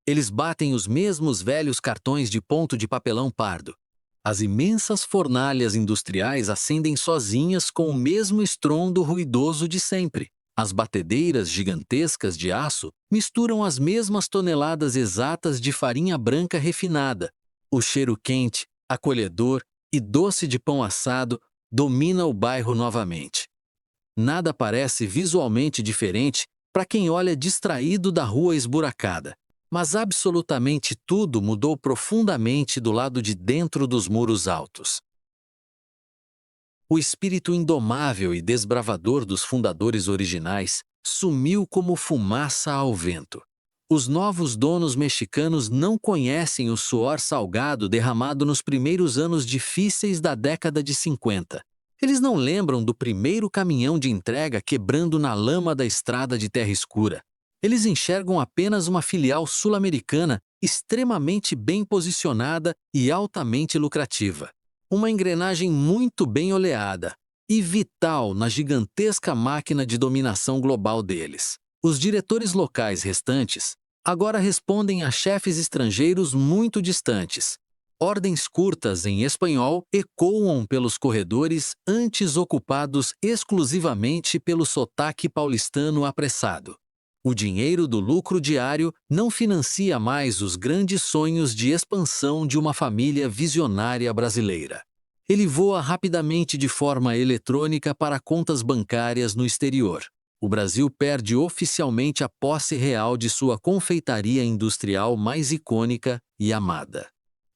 Speaker 1: Eles batem os mesmos velhos cartões de ponto de papelão pardo. As imensas fornalhas industriais acendem sozinhas com o mesmo estrondo ruidoso de sempre. As batedeiras gigantescas de aço misturam as mesmas toneladas exatas de farinha branca refinada. O cheiro quente, acolhedor e doce de pão assado domina o bairro novamente. Nada parece visualmente diferente para quem olha distraído da rua esburacada. Mas absolutamente tudo mudou profundamente do lado de dentro dos muros altos. O espírito indomável e desbravador dos fundadores originais sumiu como fumaça ao vento. Os novos donos mexicanos não conhecem o suor salgado derramado nos primeiros anos difíceis da década de 50. Eles não lembram do primeiro caminhão de entrega quebrando na lama da estrada de terra escura. Eles enxergam apenas uma filial sul-americana extremamente bem posicionada e altamente lucrativa. Uma engrenagem muito bem oleada e vital na gigantesca máquina de dominação global deles. Os diretores locais restantes agora respondem a chefes estrangeiros muito distantes. Ordens curtas em espanhol ecoam pelos corredores antes ocupados exclusivamente pelo sotaque paulistano apressado. O dinheiro do lucro diário não financia mais os grandes sonhos de expansão de uma família visionária brasileira. Ele voa rapidamente de forma eletrônica para contas bancárias no exterior. O Brasil perde oficialmente a posse real de sua confeitaria industrial mais icônica e amada.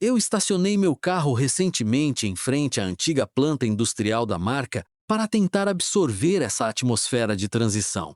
Speaker 1: Eu estacionei meu carro recentemente em frente à antiga planta industrial da marca para tentar absorver essa atmosfera de transição.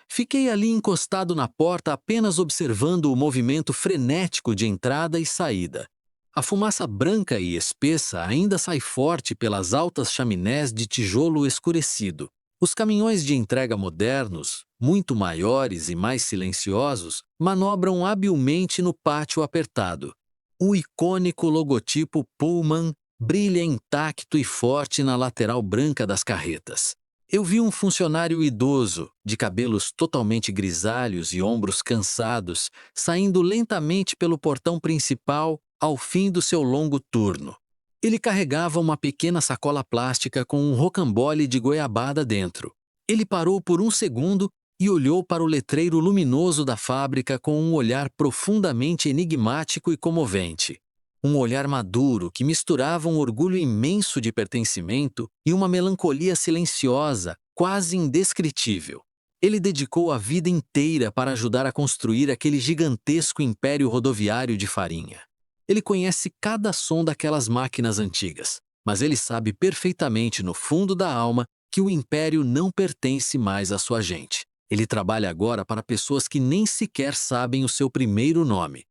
Speaker 1: Fiquei ali encostado na porta apenas observando o movimento frenético de entrada e saída. A fumaça branca e espessa ainda sai forte pelas altas chaminés de tijolo escurecido. Os caminhões de entrega modernos, muito maiores e mais silenciosos, manobram habilmente no pátio apertado. O icônico logotipo Pullman brilha intacto e forte na lateral branca das carretas. Eu vi um funcionário idoso, de cabelos totalmente grisalhos e ombros cansados, saindo lentamente pelo portão principal ao fim do seu longo turno. Ele carregava uma pequena sacola plástica com um rocambole de goiabada dentro. Ele parou por um segundo e olhou para o letreiro luminoso da fábrica com um olhar profundamente enigmático e comovente. Um olhar maduro que misturava um orgulho imenso de pertencimento e uma melancolia silenciosa, quase indescritível. Ele dedicou a vida inteira para ajudar a construir aquele gigantesco império rodoviário de farinha. Ele conhece cada som daquelas máquinas antigas, mas ele sabe perfeitamente no fundo da alma que o império não pertence mais à sua gente. Ele trabalha agora para pessoas que nem sequer sabem o seu primeiro nome.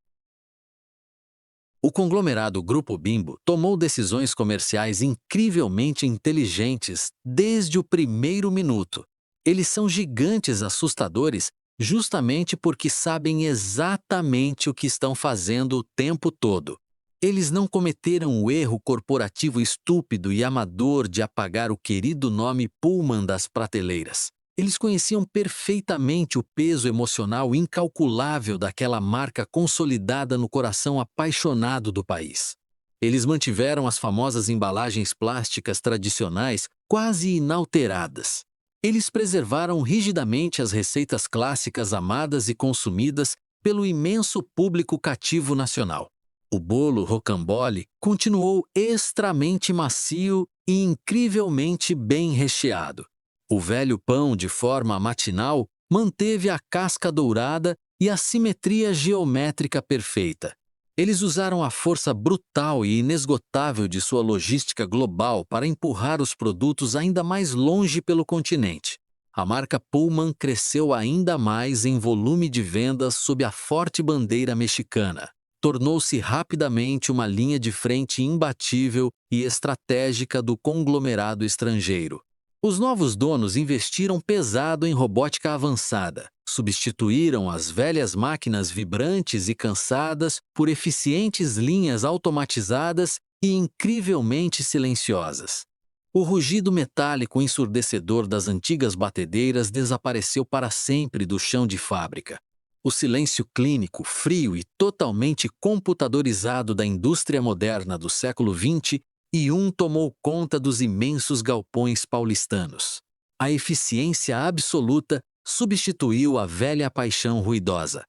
Speaker 1: O conglomerado Grupo Bimbo tomou decisões comerciais incrivelmente inteligentes desde o primeiro minuto. Eles são gigantes assustadores justamente porque sabem exatamente o que estão fazendo o tempo todo. Eles não cometeram o erro corporativo estúpido e amador de apagar o querido nome Pullman das prateleiras. Eles conheciam perfeitamente o peso emocional incalculável daquela marca consolidada no coração apaixonado do país. Eles mantiveram as famosas embalagens plásticas tradicionais quase inalteradas. Eles preservaram rigidamente as receitas clássicas amadas e consumidas pelo imenso público cativo nacional. O bolo rocambole continuou extremamente macio e incrivelmente bem recheado. O velho pão de forma matinal manteve a casca dourada e a simetria geométrica perfeita. Eles usaram a força brutal e inesgotável de sua logística global para empurrar os produtos ainda mais longe pelo continente. A marca Pullman cresceu ainda mais em volume de vendas sob a forte bandeira mexicana. Tornou-se rapidamente uma linha de frente imbatível e estratégica do conglomerado estrangeiro. Os novos donos investiram pesado em robótica avançada, substituíram as velhas máquinas vibrantes e cansadas por eficientes linhas automatizadas e incrivelmente silenciosas. O rugido metálico ensurdecedor das antigas batedeiras desapareceu para sempre do chão de fábrica. O silêncio clínico, frio e totalmente computadorizado da indústria moderna do século XX tomou conta dos imensos galpões paulistanos. A eficiência absoluta substituiu a velha paixão ruidosa.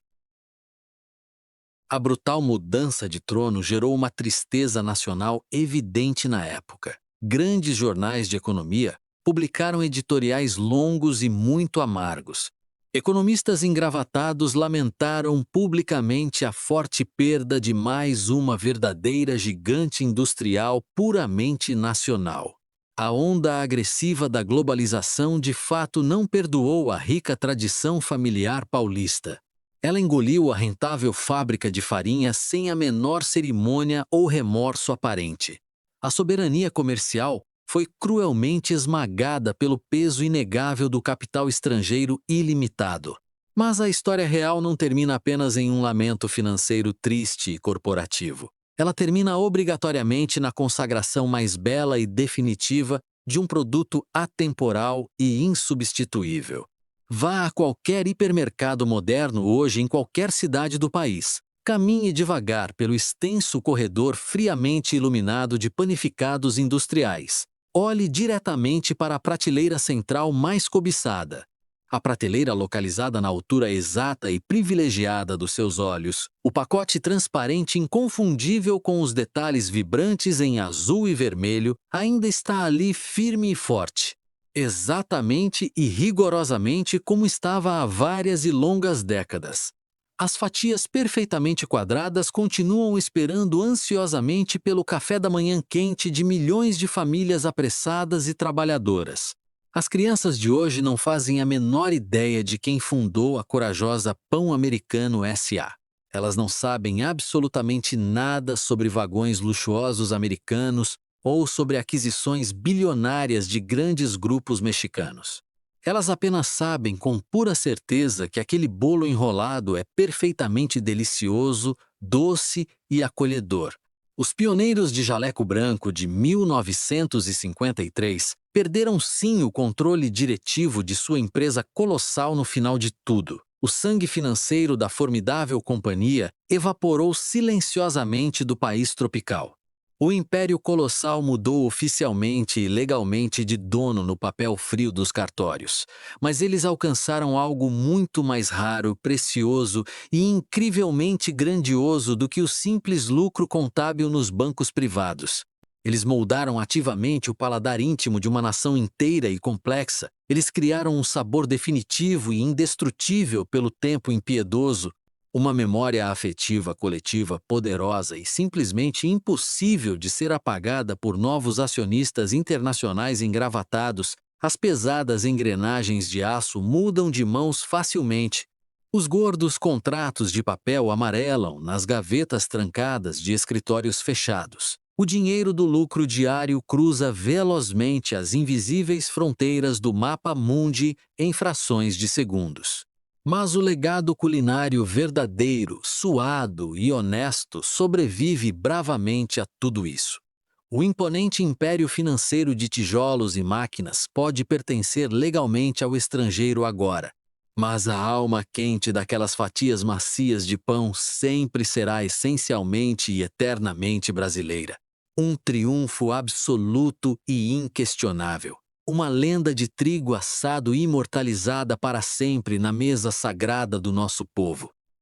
Speaker 1: A brutal mudança de trono gerou uma tristeza nacional evidente na época. Grandes jornais de economia publicaram editoriais longos e muito amargos. Economistas engravatados lamentaram publicamente a forte perda de mais uma verdadeira gigante industrial puramente nacional. A onda agressiva da globalização de fato não perdoou a rica tradição familiar paulista. Ela engoliu a rentável fábrica de farinha sem a menor cerimônia ou remorso aparente. A soberania comercial foi cruelmente esmagada pelo peso inegável do capital estrangeiro ilimitado. Mas a história real não termina apenas em um lamento financeiro triste e corporativo. Ela termina obrigatoriamente na consagração mais bela e definitiva de um produto atemporal e insubstituível. Vá a qualquer hipermercado moderno hoje em qualquer cidade do país. Caminhe devagar pelo extenso corredor friamente iluminado de panificados industriais. Olhe diretamente para a prateleira central mais cobiçada. A prateleira localizada na altura exata e privilegiada dos seus olhos. O pacote transparente inconfundível com os detalhes vibrantes em azul e vermelho ainda está ali firme e forte. Exatamente e rigorosamente como estava há várias e longas décadas. As fatias perfeitamente quadradas continuam esperando ansiosamente pelo café da manhã quente de milhões de famílias apressadas e trabalhadoras. As crianças de hoje não fazem a menor ideia de quem fundou a corajosa Pão Americano S.A. Elas não sabem absolutamente nada sobre vagões luxuosos americanos ou sobre aquisições bilionárias de grandes grupos mexicanos. Elas apenas sabem com pura certeza que aquele bolo enrolado é perfeitamente delicioso, doce e acolhedor. Os pioneiros de jaleco branco de 1953 perderam sim o controle diretivo de sua empresa colossal no final de tudo. O sangue financeiro da formidável companhia evaporou silenciosamente do país tropical. O Império Colossal mudou oficialmente e legalmente de dono no papel frio dos cartórios, mas eles alcançaram algo muito mais raro, precioso e incrivelmente grandioso do que o simples lucro contábil nos bancos privados. Eles moldaram ativamente o paladar íntimo de uma nação inteira e complexa. Eles criaram um sabor definitivo e indestrutível pelo tempo impiedoso, uma memória afetiva coletiva poderosa e simplesmente impossível de ser apagada por novos acionistas internacionais engravatados As pesadas engrenagens de aço mudam de mãos facilmente. Os gordos contratos de papel amarelam nas gavetas trancadas de escritórios fechados. O dinheiro do lucro diário cruza velozmente as invisíveis fronteiras do mapa mundi em frações de segundos. Mas o legado culinário verdadeiro, suado e honesto sobrevive bravamente a tudo isso. O imponente império financeiro de tijolos e máquinas pode pertencer legalmente ao estrangeiro agora, mas a alma quente daquelas fatias macias de pão sempre será essencialmente e eternamente brasileira. Um triunfo absoluto e inquestionável. Uma lenda de trigo assado imortalizada para sempre na mesa sagrada do nosso povo.